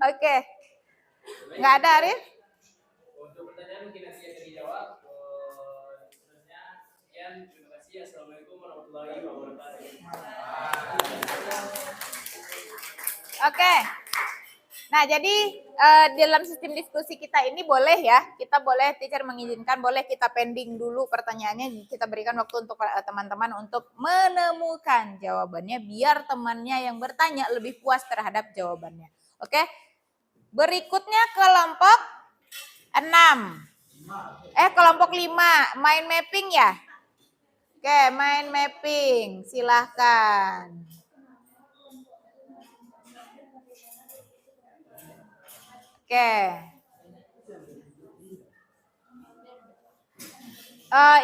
Oke. Nggak ada, Arif? Untuk pertanyaan mungkin nanti akan dijawab. Sebenarnya sekian, terima kasih. Assalamualaikum warahmatullahi wabarakatuh. Oke. Nah, jadi dalam sistem diskusi kita ini boleh ya, kita boleh teacher mengizinkan, boleh kita pending dulu pertanyaannya, kita berikan waktu untuk teman-teman untuk menemukan jawabannya, biar temannya yang bertanya lebih puas terhadap jawabannya. Oke, berikutnya kelompok 6. Kelompok 5, mind mapping ya? Oke, mind mapping, silahkan. Oke.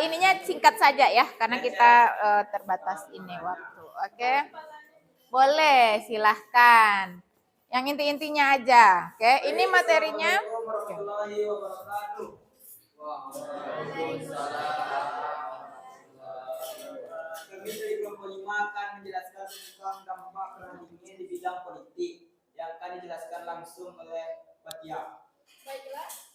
Ininya singkat saja ya, karena kita terbatas ini waktu. Oke. Boleh, silahkan. Yang inti-intinya aja. Oke, ini materinya. Warahmatullahi wabarakatuh. Kami dari kelompok 5 akan menjelaskan tentang dampak perang dingin di bidang politik yang akan dijelaskan langsung oleh Fatia. Baiklah.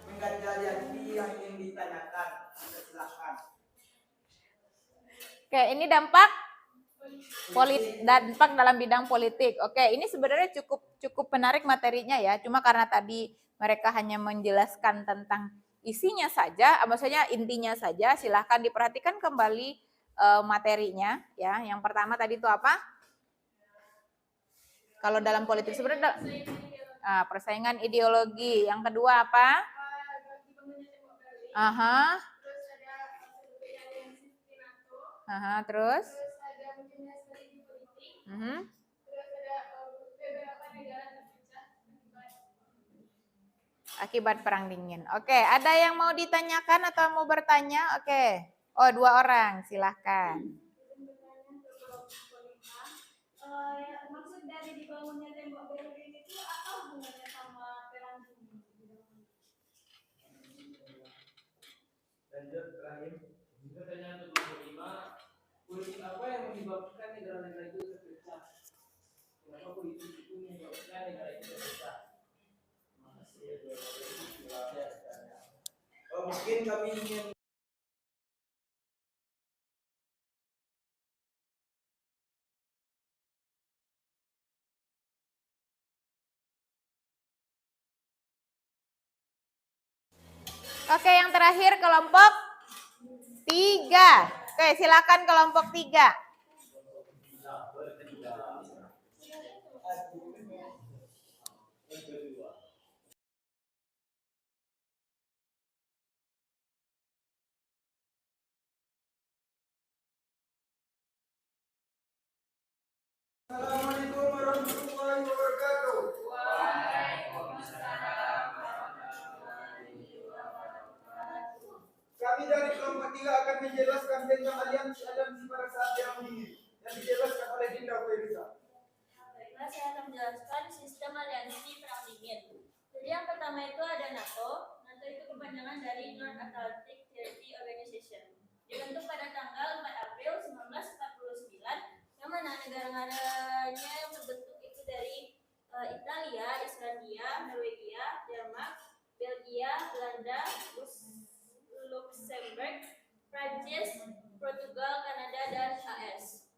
Mengganjali yang ingin ditanyakan, silakan. Oke, ini dampak dalam bidang politik. Oke, ini sebenarnya cukup menarik materinya ya. Cuma karena tadi mereka hanya menjelaskan tentang isinya saja, maksudnya intinya saja. Silahkan diperhatikan kembali materinya ya. Yang pertama tadi itu apa? Kalau dalam politik sebenarnya persaingan ideologi. Yang kedua apa? Aha. Aha, terus? Akibat perang dingin. Oke, ada yang mau ditanyakan atau mau bertanya? Oke. Oh, 2 orang, silahkan. Maksud dari dibangunnya tembok Berlin itu apa hubungannya sama perang dingin? Lanjut, Rahim. Pertanyaan untuk kelompok 5, politik apa yang menyebabkan negara-negara itu terpecah? Kenapa politik itu menyebabkan negara itu terpecah? Mungkin kami ingin Oke, yang terakhir kelompok 3. Oke, silakan kelompok 3. Assalamualaikum warahmatullahi wabarakatuh. Kami dari kelompok 3 akan menjelaskan tentang aliansi pada saat perang dingin yang dijelaskan oleh Dinda Fairiza. Baiklah, saya akan menjelaskan sistem aliansi perang dingin. Jadi yang pertama itu ada NATO. NATO itu kepanjangan dari North Atlantic Treaty Organization. Dibentuk pada tanggal 4 April 1949, yang mana negara-negaranya yang terbentuk itu dari Italia, Islandia, Norwegia, Denmark, Belgia, Belanda, Luxembourg, Prancis, Portugal, Kanada, dan AS.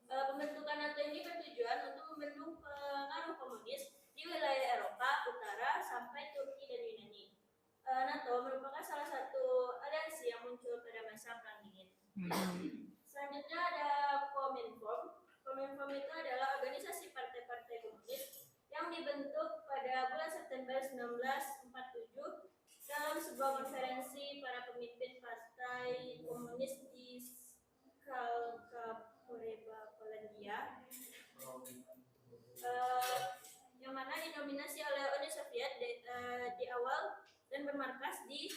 Pembentukan NATO ini bertujuan untuk membendung pengaruh komunis di wilayah Eropa Utara sampai Turki dan Yunani. NATO merupakan salah satu aliansi yang muncul pada masa Perang Dingin. Selanjutnya ada Kominfo. Kominfo itu adalah organisasi partai-partai komunis dibentuk pada bulan September 1947 dalam sebuah konferensi para pemimpin Partai Komunis di Skalka-Poreba, Polandia, yang mana didominasi oleh Uni Soviet di awal dan bermarkas di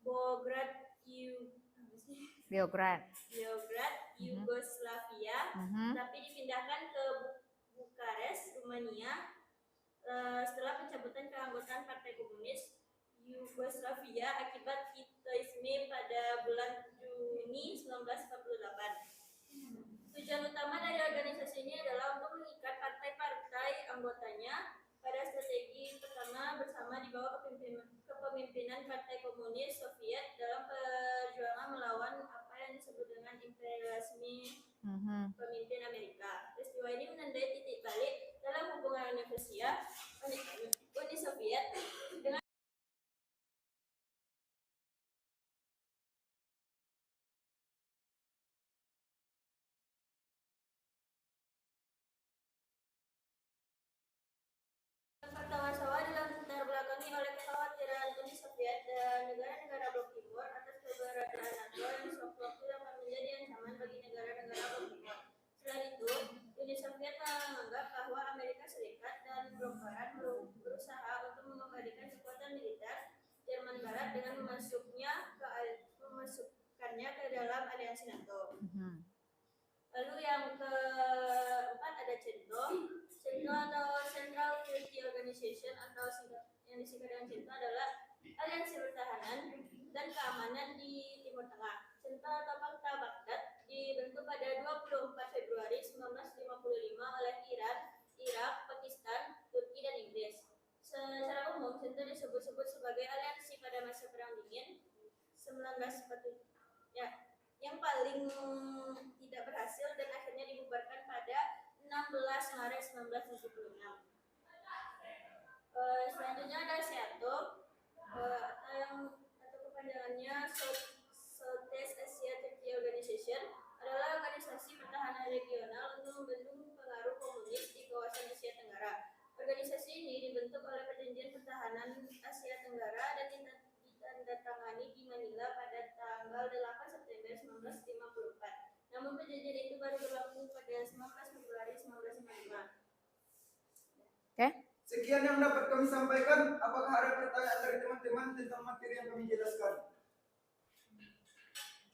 Beograd, Yugoslavia, tapi dipindahkan ke Bukares, Rumania setelah pencabutan keanggotaan Partai Komunis Yugoslavia akibat Titoisme pada bulan Juni 1948. Tujuan utama dari organisasi ini adalah untuk mengikat partai-partai anggotanya pada strategi pertama bersama di bawah kepemimpinan Partai Komunis Soviet dalam perjuangan melawan apa yang disebut dengan imperialisme pemimpin Amerika. Peristiwa ini menandai titik balik dalam hubungan Uni Soviet dengan pertemuan sawah dilatar belakangi oleh kekhawatiran Uni Soviet dan negara-negara blok timur atas keberadaan NATO yang sewaktu dapat menjadi ancaman bagi negara-negara blok timur. Selain itu, Uni Soviet menganggap bahwa Amerika Serikat dan blok Barat berusaha untuk mengembalikan kekuatan militer Jerman Barat dengan memasukkannya ke dalam aliansi NATO. Lalu yang keempat ada CENTO atau Central Treaty Organization atau yang disingkat dengan CENTO adalah Aliansi Pertahanan dan Keamanan di Timur Tengah. CENTO atau Pakta Baghdad dibentuk pada 24 Februari 1955 oleh Iran, Irak, Pakistan, Turki, dan Inggris. Secara umum, CENTO disebut-sebut sebagai aliansi pada masa Perang Dingin 1947. Yang paling tidak berhasil dan akhirnya dibubarkan pada 16 Maret 1976. Selanjutnya ada SEATO atau kepanjangannya Southeast Asia Treaty Organization adalah organisasi pertahanan regional untuk membendung pengaruh komunis di kawasan Asia Tenggara. Organisasi ini dibentuk oleh Perjanjian Pertahanan Asia Tenggara dan ditandatangani di Manila pada tanggal 8 September 1954. Namun perjanjian itu baru berlaku pada 19 Februari 1955. Oke. Sekian yang dapat kami sampaikan. Apakah ada pertanyaan dari teman-teman tentang materi yang kami jelaskan?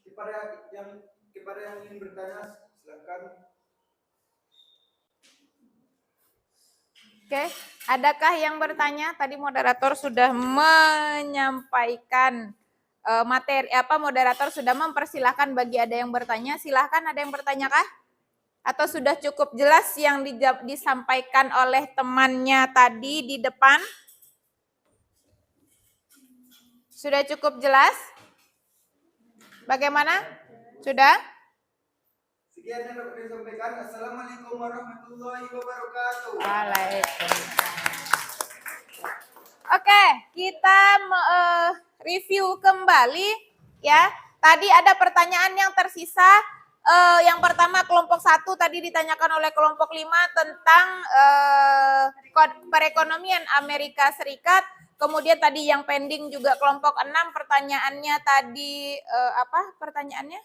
Kepada yang ingin bertanya, silakan. Oke, adakah yang bertanya? Tadi moderator sudah menyampaikan moderator sudah mempersilahkan bagi ada yang bertanya. Silahkan, ada yang bertanya kah? Atau sudah cukup jelas yang disampaikan oleh temannya tadi di depan? Sudah cukup jelas? Bagaimana? Sudah? Sekian yang dapat disampaikan. Assalamualaikum warahmatullahi wabarakatuh. Waalaikumsalam. Oke, kita review kembali ya. Tadi ada pertanyaan yang tersisa. Yang pertama kelompok 1 tadi ditanyakan oleh kelompok 5 tentang perekonomian Amerika Serikat. Kemudian tadi yang pending juga kelompok 6 pertanyaannya tadi apa pertanyaannya?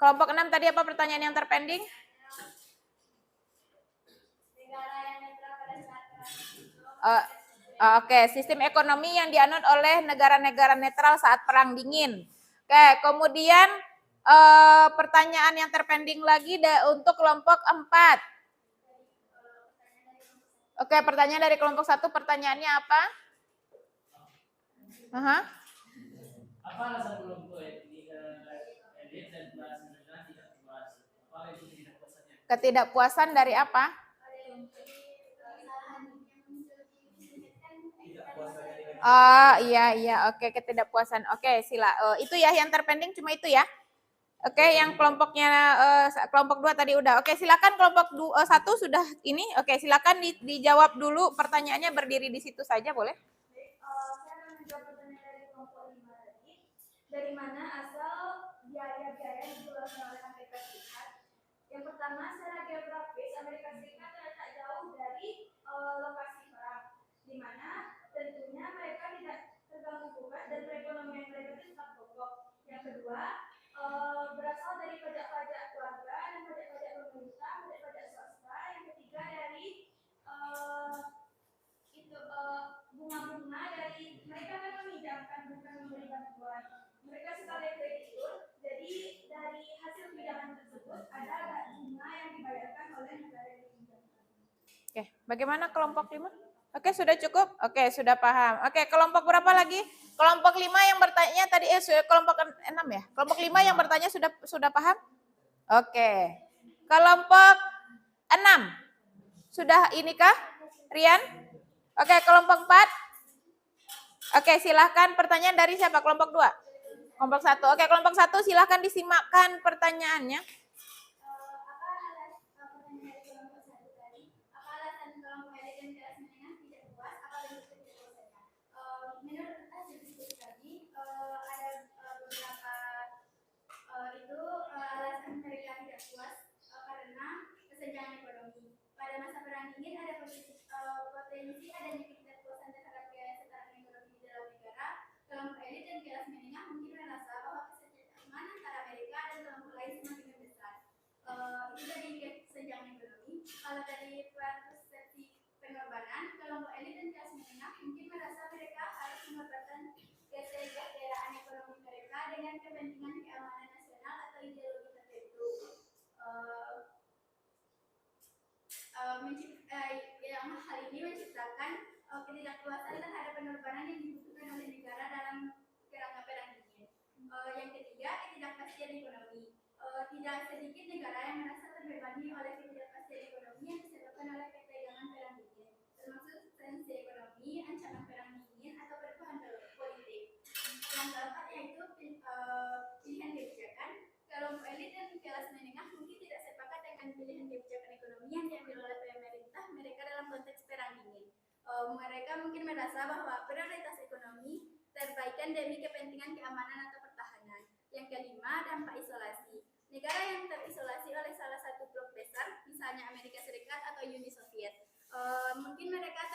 Kelompok 6 tadi apa pertanyaan yang terpending? Oke, sistem ekonomi yang dianut oleh negara-negara netral saat Perang Dingin. Oke, kemudian pertanyaan yang terpending lagi untuk kelompok 4. Oke, pertanyaan dari kelompok 1, pertanyaannya apa? Apa alasan kelompok elit dan kelas menengah tidak puas? Apa itu ketidakpuasannya? Ketidakpuasan dari apa? Oh iya, oke, ketidakpuasan. Oke, itu ya yang terpending cuma itu ya. Oke, yang kelompoknya kelompok 2 tadi udah. Oke, silakan kelompok 1 sudah ini. Oke, silakan dijawab dulu pertanyaannya, berdiri di situ saja boleh? Saya akan menjawab pertanyaan dari kelompok 5 tadi. Dari mana asal biaya-biaya yang dikeluarkan oleh Amerika Serikat? Yang pertama, secara geografis geografis Amerika Serikat terletak jauh dari lokasi perang, di mana tentunya mereka tidak terganggu gugat dan perekonomian mereka itu tetap kokoh. Yang kedua, berasal dari pajak-pajak keluarga dan pajak-pajak pemerintah, pajak-pajak swasta. Yang ketiga dari bunga-bunga dari mereka kan meminjamkan bukan memberi bantuan. Mereka sekalian kreditur, jadi dari hasil pinjaman tersebut ada bunga yang dibayarkan oleh negara yang meminjamkan. Oke, bagaimana kelompok 5? Oke, sudah cukup? Oke, sudah paham. Oke, kelompok berapa lagi? Kelompok 5 yang bertanya tadi kelompok 6 ya? Kelompok 5 yang bertanya sudah paham? Oke. Kelompok 6. Sudah inikah? Rian? Oke, kelompok 4. Oke, silahkan pertanyaan dari siapa? Kelompok 2? Kelompok 1. Oke, kelompok 1 silahkan disimakkan pertanyaannya. Alasan mereka tidak puas karena kesenjangan ekonomi. Pada masa perang dingin ada potensi adanya ketidakpuasan terhadap biaya setara ekonomi di dalam negara. Kelompok elit dan kelas menengah mungkin merasa bahwa kesenjangan antara mereka dan kelompok lain semakin membesar. Itu dari kesenjangan ekonomi. Kalau dari persepsi pengorbanan, kelompok elit dan kelas menengah mungkin merasa mereka harus mengorbankan kesejahteraan ekonomi mereka dengan kepentingan keamanan nasional atau ideologi tertentu. Yang hal ini menciptakan ketidakpuasan terhadap pengorbanan yang dibutuhkan oleh negara dalam kerangka perang dingin. Yang ketiga, ketidakpastian ekonomi. Tidak sedikit negara yang merasa terbebani oleh ketidakpastian ekonomi yang disebabkan oleh ketegangan perang dingin, termasuk tensi ekonomi, ancaman perang dingin, atau perubahan politik. Yang keempat yaitu pilihan kebijakan. Kelompok elit dan kelas menengah mungkin tidak sepakat dengan pilihan kebijakan ekonomi yang diambil oleh pemerintah mereka dalam konteks perang dingin. Mereka mungkin merasa bahwa prioritas ekonomi terbaikan demi kepentingan keamanan atau pertahanan. Yang kelima, dampak isolasi. Negara yang terisolasi oleh salah satu blok besar, misalnya Amerika Serikat atau Uni Soviet, mungkin mereka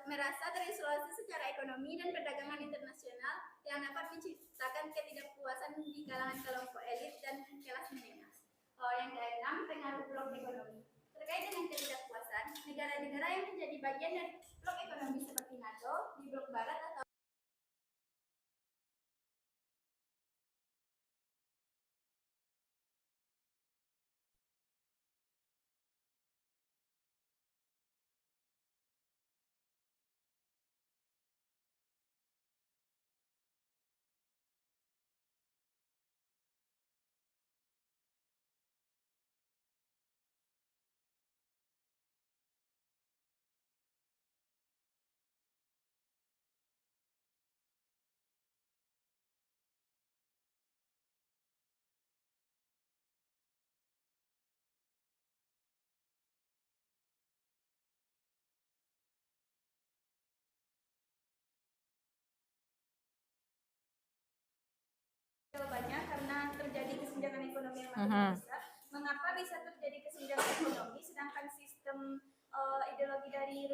merasa terisolasi secara ekonomi dan perdagangan internasional yang dapat menciptakan ketidakpuasan di kalangan kelompok elit dan kelas menengah. Yang keenam, pengaruh blok ekonomi. Terkait dengan ketidakpuasan, negara-negara yang menjadi bagian dari blok ekonomi seperti NATO di blok barat atau jawabannya karena terjadi kesenjangan ekonomi yang makin besar. Mengapa bisa terjadi kesenjangan ekonomi sedangkan sistem ideologi dari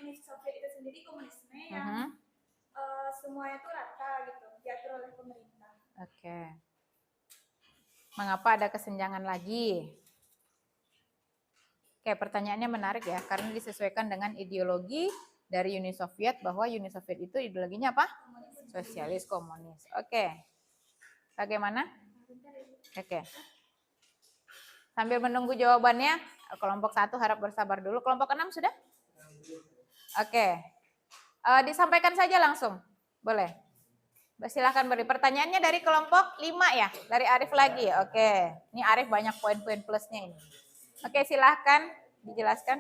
Uni Soviet itu sendiri komunisme yang semuanya itu rata gitu diatur oleh pemerintah. Oke. Mengapa ada kesenjangan lagi? Oke, pertanyaannya menarik ya, karena disesuaikan dengan ideologi dari Uni Soviet bahwa Uni Soviet itu ideologinya apa? Sosialis komunis. Oke. Bagaimana? Oke. Sambil menunggu jawabannya, kelompok 1 harap bersabar dulu. Kelompok 6 sudah? Oke. Disampaikan saja langsung. Boleh. Silahkan beri. Pertanyaannya dari kelompok 5 ya? Dari Arif lagi. Oke. Ini Arif banyak poin-poin plusnya ini. Oke, silahkan dijelaskan.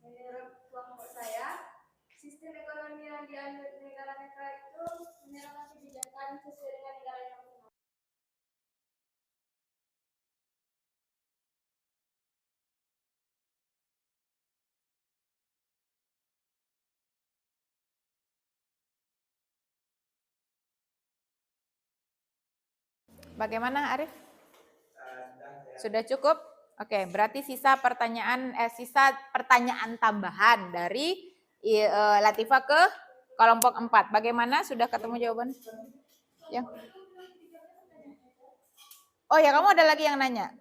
Menurut kelompok saya, sistem ekonomi yang dianut negara-negara itu menerapkan kebijakan sesuai dengan negara yang Bagaimana Arif? Sudah. Sudah cukup? Oke, berarti sisa pertanyaan tambahan dari Latifah ke kelompok 4. Bagaimana? Sudah ketemu jawaban? Ya. Oh ya, kamu ada lagi yang nanya?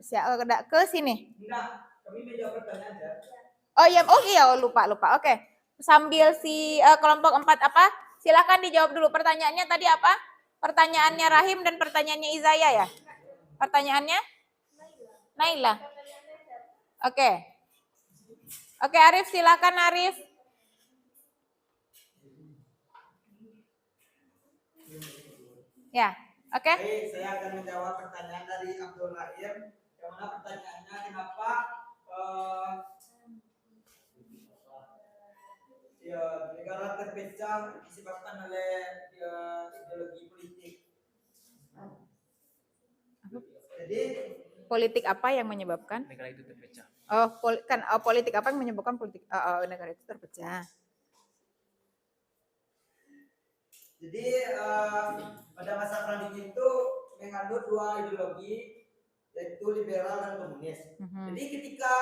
Ke sini. Enggak, kami menjawab pertanyaan aja. Oh iya, lupa. Oke. Sambil si kelompok 4 apa? Silakan dijawab dulu. Pertanyaannya tadi apa? Pertanyaannya Rahim dan pertanyaannya Izaya ya? Pertanyaannya? Naila. Oke. Oke, Arif, silakan Arif. Ya, oke. Baik, saya akan menjawab pertanyaan dari Abdul Rahim. Yang mana pertanyaannya kenapa negara terpecah disebabkan oleh ideologi politik. Jadi Politik apa yang menyebabkan? Negara itu terpecah. Politik apa yang menyebabkan negara itu terpecah? Jadi pada masa perang dingin itu mengandung dua ideologi, yaitu liberal dan komunis. Jadi ketika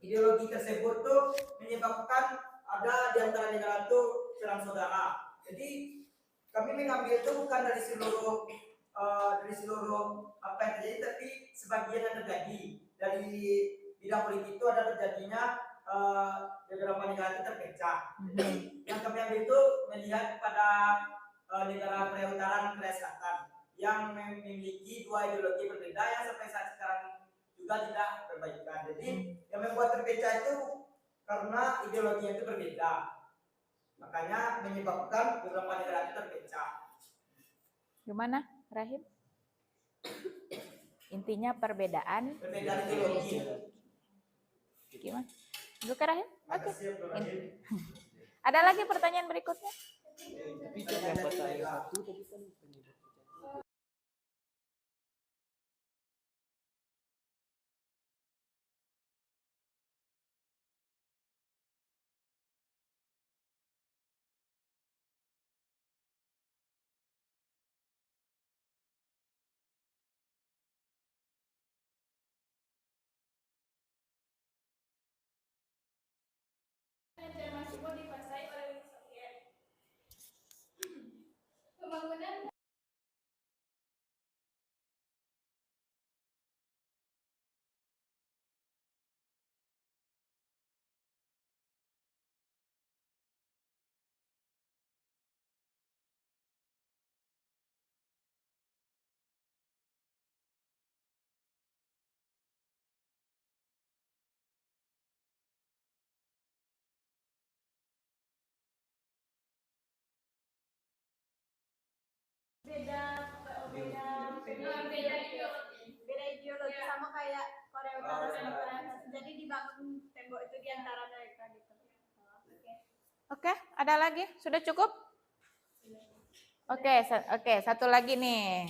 ideologi tersebut tuh menyebabkan ada di antara negara itu perang saudara. Jadi kami mengambil itu bukan dari seluruh apa yang terjadi, tapi sebagian yang terjadi dari bidang politik itu ada terjadinya beberapa negara itu terpecah. Jadi yang kami ambil itu melihat pada negara Korea Utara dan Korea Selatan yang memiliki dua ideologi berbeda yang sampai saat sekarang juga tidak perbaikan. Jadi yang membuat terpecah itu karena ideologinya itu berbeda. Makanya menyebabkan beberapa negara itu terpecah. Gimana, Rahim? Intinya perbedaan ideologi. Gimana? Bukan Rahim? Oke. Okay. Ada lagi pertanyaan berikutnya? Tapi yang kata yang satu tadi kan penyebab terjadi. Pembangunan beda ideologi sama kayak Korea Utara sama Korea Selatan. Jadi dibangun tembok itu di antara mereka gitu. Oke, ada lagi? Sudah cukup? Oke, satu lagi nih.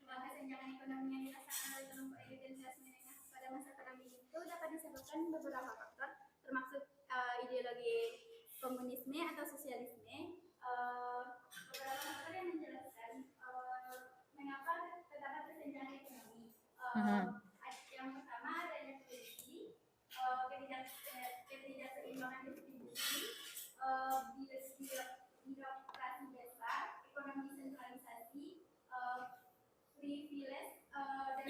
Kesenjangan ekonomi yang dirasakan oleh kelompok elit dan kelas menengah pada masa perang dingin itu dapat disebabkan beberapa faktor, termasuk ideologi komunisme atau sosialisme. Beberapa faktor yang menjelaskan mengapa terdapat kesenjangan ekonomi. Yang pertama adanya korupsi, ketidakseimbangan distribusi, birokrasi besar, ekonomi sentralisasi, privilege dan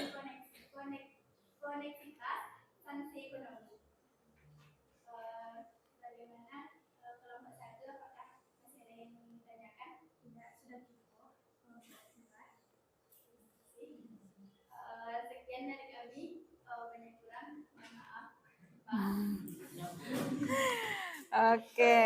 koneksitas sanksi ekonomi. Bagaimana kelompok satu, apakah masih ada yang ingin ditanyakan? Tidak, sudah cukup. Sekian dari kami, banyak kurang, mohon maaf. Oke.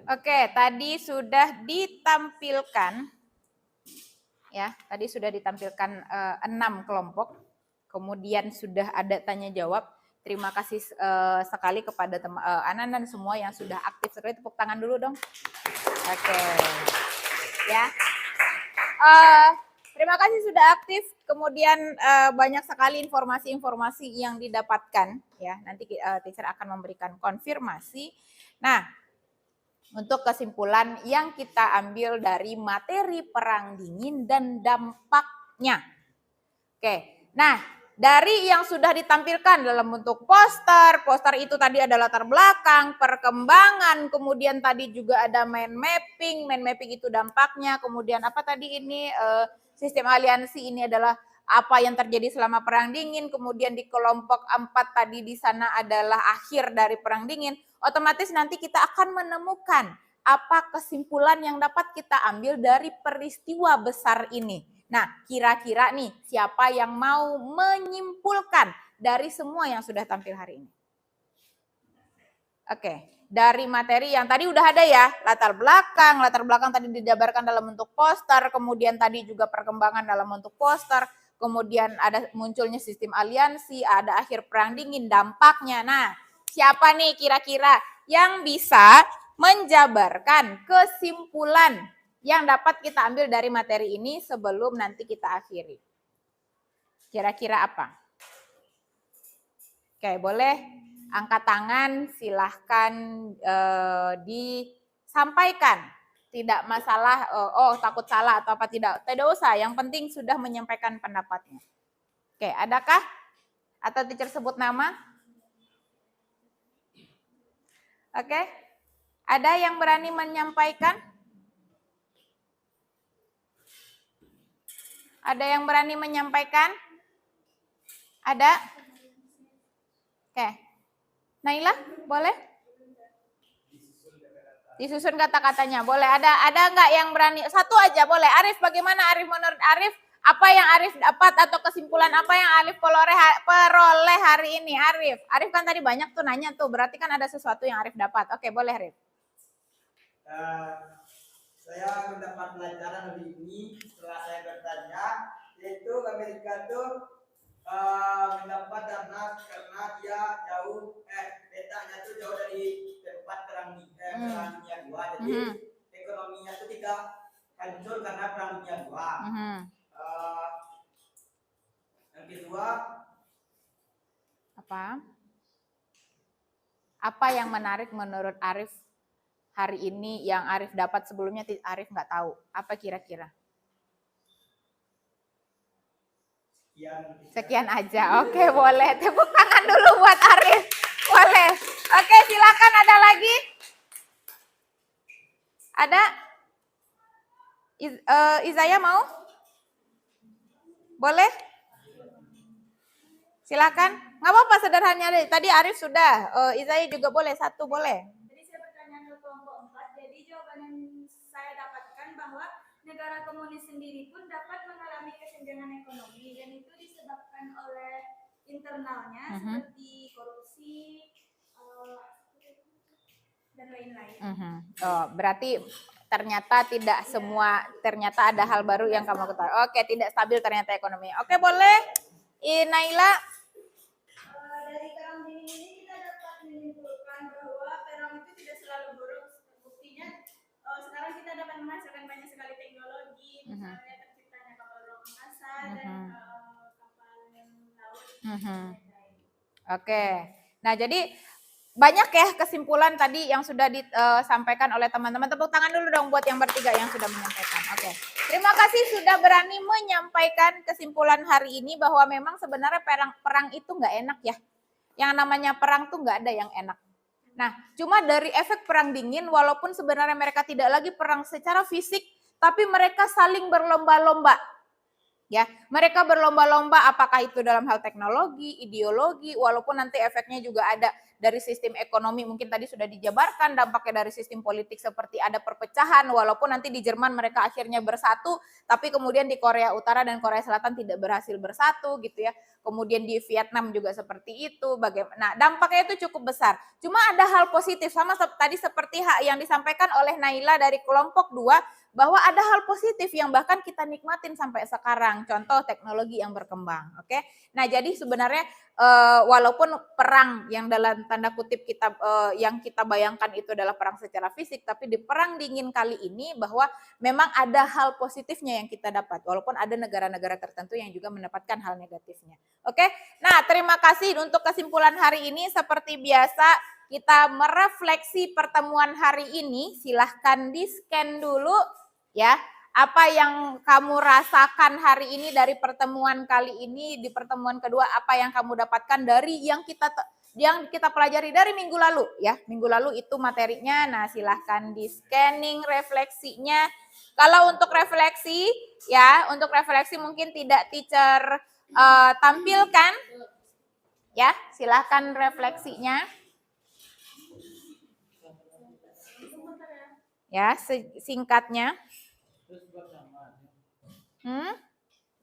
Oke, tadi sudah ditampilkan ya, tadi sudah ditampilkan 6 kelompok. Kemudian sudah ada tanya jawab. Terima kasih sekali kepada anak dan semua yang sudah aktif. Sekali tepuk tangan dulu dong. Oke. Ya. Terima kasih sudah aktif. Kemudian banyak sekali informasi-informasi yang didapatkan ya. Nanti teacher akan memberikan konfirmasi. Nah, untuk kesimpulan yang kita ambil dari materi perang dingin dan dampaknya. Oke, nah dari yang sudah ditampilkan dalam bentuk poster itu tadi ada latar belakang, perkembangan, kemudian tadi juga ada mind mapping itu dampaknya, kemudian apa tadi ini sistem aliansi ini adalah apa yang terjadi selama perang dingin, kemudian di kelompok 4 tadi di sana adalah akhir dari perang dingin. Otomatis nanti kita akan menemukan apa kesimpulan yang dapat kita ambil dari peristiwa besar ini. Nah, kira-kira nih siapa yang mau menyimpulkan dari semua yang sudah tampil hari ini? Oke, dari materi yang tadi udah ada ya, latar belakang tadi dijabarkan dalam bentuk poster, kemudian tadi juga perkembangan dalam bentuk poster, kemudian ada munculnya sistem aliansi, ada akhir perang dingin, dampaknya. Nah, siapa nih kira-kira yang bisa menjabarkan kesimpulan yang dapat kita ambil dari materi ini sebelum nanti kita akhiri? Kira-kira apa? Oke, boleh angkat tangan, silahkan disampaikan. Tidak masalah, takut salah atau apa, tidak usah. Yang penting sudah menyampaikan pendapatnya. Oke, adakah? Atau teacher sebut nama? Oke, ada yang berani menyampaikan? Ada yang berani menyampaikan? Ada? Oke. Naila, boleh? Disusun kata-katanya, boleh. Ada nggak yang berani? Satu aja boleh. Arif, bagaimana Arif, menurut Arif? Apa yang Arif dapat atau kesimpulan apa yang Arif peroleh hari ini? Arif kan tadi banyak tuh nanya tuh, berarti kan ada sesuatu yang Arif dapat. Oke, boleh Arif. Saya mendapat pelajaran hari ini setelah saya bertanya, yaitu Amerika itu mendapat dana karena dia jauh, petanya itu jauh dari tempat perang dunia 2, jadi ekonominya itu tidak hancur karena perang dunia 2. Yang kedua, apa yang menarik menurut Arif hari ini yang Arif dapat sebelumnya Arif nggak tahu? Apa kira-kira? Sekian aja. Oke, boleh. Tepuk tangan dulu buat Arif. Boleh. Oke, silakan, ada lagi? Ada? Izaya mau? Boleh? Silakan. Nggak apa-apa, sederhana. Tadi Arif sudah. Izaya juga boleh, satu boleh. Jadi saya bertanya ke kelompok 4, jadi jawaban yang saya dapatkan bahwa negara komunis sendiri pun dapat mengalami kesenjangan ekonomi dan itu disebabkan oleh internalnya seperti korupsi dan lain-lain. Berarti ternyata tidak semua, ternyata ada hal baru yang kamu ketahui. Oke, tidak stabil ternyata ekonomi. Oke, boleh. Naila. Dari perang dingin ini kita dapat menyimpulkan bahwa perang itu tidak selalu buruk. Buktinya sekarang kita dapat menghasilkan banyak sekali teknologi, misalnya terciptanya kapal ruang angkasa dan kapal laut. Oke. Nah, jadi banyak ya kesimpulan tadi yang sudah disampaikan oleh teman-teman. Tepuk tangan dulu dong buat yang bertiga yang sudah menyampaikan. Oke. Terima kasih sudah berani menyampaikan kesimpulan hari ini bahwa memang sebenarnya perang itu nggak enak ya. Yang namanya perang tuh nggak ada yang enak. Nah, cuma dari efek perang dingin, walaupun sebenarnya mereka tidak lagi perang secara fisik, tapi mereka saling berlomba-lomba. Ya, mereka berlomba-lomba apakah itu dalam hal teknologi, ideologi, walaupun nanti efeknya juga ada dari sistem ekonomi, mungkin tadi sudah dijabarkan dampaknya dari sistem politik seperti ada perpecahan, walaupun nanti di Jerman mereka akhirnya bersatu, tapi kemudian di Korea Utara dan Korea Selatan tidak berhasil bersatu gitu ya. Kemudian di Vietnam juga seperti itu. Bagaimana? Nah, dampaknya itu cukup besar. Cuma ada hal positif sama tadi seperti yang disampaikan oleh Naila dari kelompok 2, bahwa ada hal positif yang bahkan kita nikmatin sampai sekarang, contoh teknologi yang berkembang, oke? Nah, jadi sebenarnya walaupun perang yang dalam tanda kutip kita yang kita bayangkan itu adalah perang secara fisik, tapi di perang dingin kali ini bahwa memang ada hal positifnya yang kita dapat, walaupun ada negara-negara tertentu yang juga mendapatkan hal negatifnya, oke? Nah, terima kasih untuk kesimpulan hari ini. Seperti biasa, kita merefleksi pertemuan hari ini. Silahkan di-scan dulu ya, apa yang kamu rasakan hari ini dari pertemuan kali ini. Di pertemuan kedua, apa yang kamu dapatkan dari yang kita pelajari dari minggu lalu ya. Minggu lalu itu materinya. Nah, silahkan di-scanning refleksinya. Kalau untuk refleksi ya, untuk refleksi mungkin tidak teacher tampilkan ya, silahkan refleksinya. Ya, singkatnya.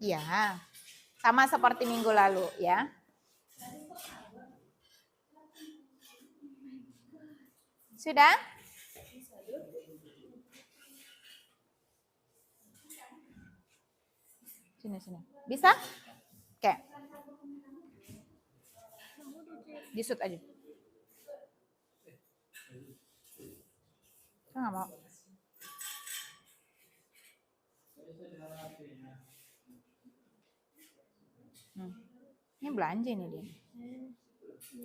Ya, sama seperti minggu lalu ya. Sudah? Sini. Bisa? Oke. Disut aja. Saya nggak mau. Ini belanja ini dia.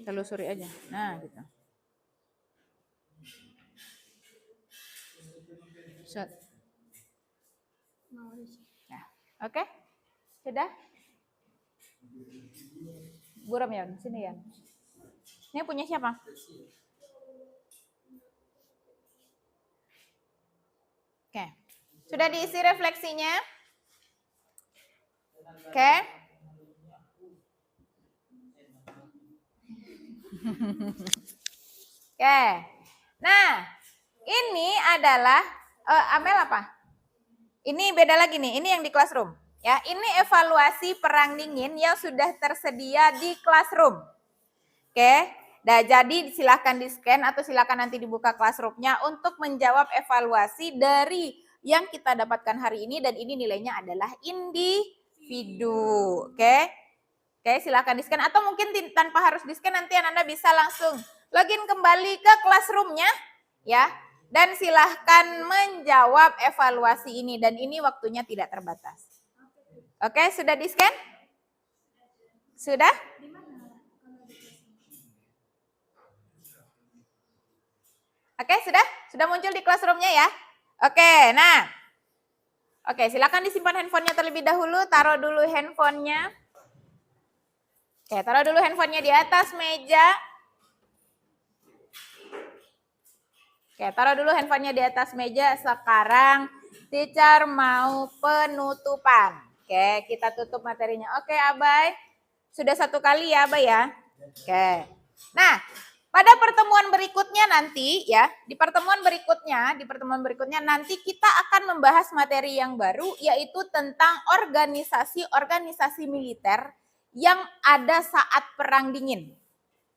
Telusuri aja. Nah, gitu. Shot. Nah, oke. Sudah? Buram ya, sini ya. Ini punya siapa? Oke. Sudah diisi refleksinya? Oke. Oke. Nah, ini adalah Amel apa? Ini beda lagi nih, ini yang di classroom. Ya, ini evaluasi perang dingin yang sudah tersedia di classroom. Oke. Nah, jadi silahkan di-scan atau silahkan nanti dibuka classroom-nya untuk menjawab evaluasi dari yang kita dapatkan hari ini, dan ini nilainya adalah individu. Oke, silahkan di-scan atau mungkin tanpa harus di-scan, nanti Anda bisa langsung login kembali ke classroom-nya ya, dan silahkan menjawab evaluasi ini, dan ini waktunya tidak terbatas. Oke, sudah di-scan? Sudah? Oke, sudah muncul di classroom-nya ya. Oke, nah. Oke, silakan disimpan handphonenya terlebih dahulu, taruh dulu handphonenya. Oke, taruh dulu handphonenya di atas meja. Oke, taruh dulu handphonenya di atas meja. Sekarang teacher mau penutupan. Oke, kita tutup materinya. Oke, Abai. Sudah satu kali ya, Abai ya. Oke. Nah, pada pertemuan berikutnya nanti ya, di pertemuan berikutnya nanti kita akan membahas materi yang baru, yaitu tentang organisasi-organisasi militer yang ada saat perang dingin.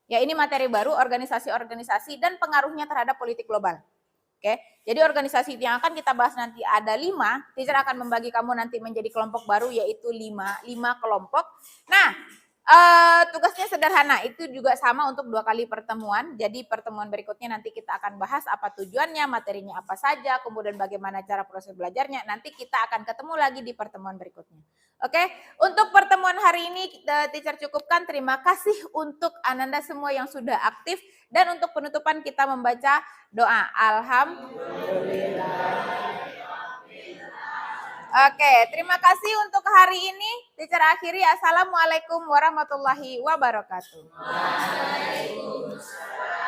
Ya, ini materi baru, organisasi-organisasi dan pengaruhnya terhadap politik global. Oke, jadi organisasi yang akan kita bahas nanti ada 5. Teacher akan membagi kamu nanti menjadi kelompok baru, yaitu 5 kelompok. Nah, tugasnya sederhana, itu juga sama untuk 2 kali pertemuan. Jadi pertemuan berikutnya nanti kita akan bahas apa tujuannya, materinya apa saja, kemudian bagaimana cara proses belajarnya. Nanti kita akan ketemu lagi di pertemuan berikutnya. Oke, untuk pertemuan hari ini teacher cukupkan. Terima kasih untuk Ananda semua yang sudah aktif, dan untuk penutupan kita membaca doa. Alhamdulillah. Oke, terima kasih untuk hari ini. Teacher akhiri, assalamualaikum warahmatullahi wabarakatuh. Waalaikumsalam.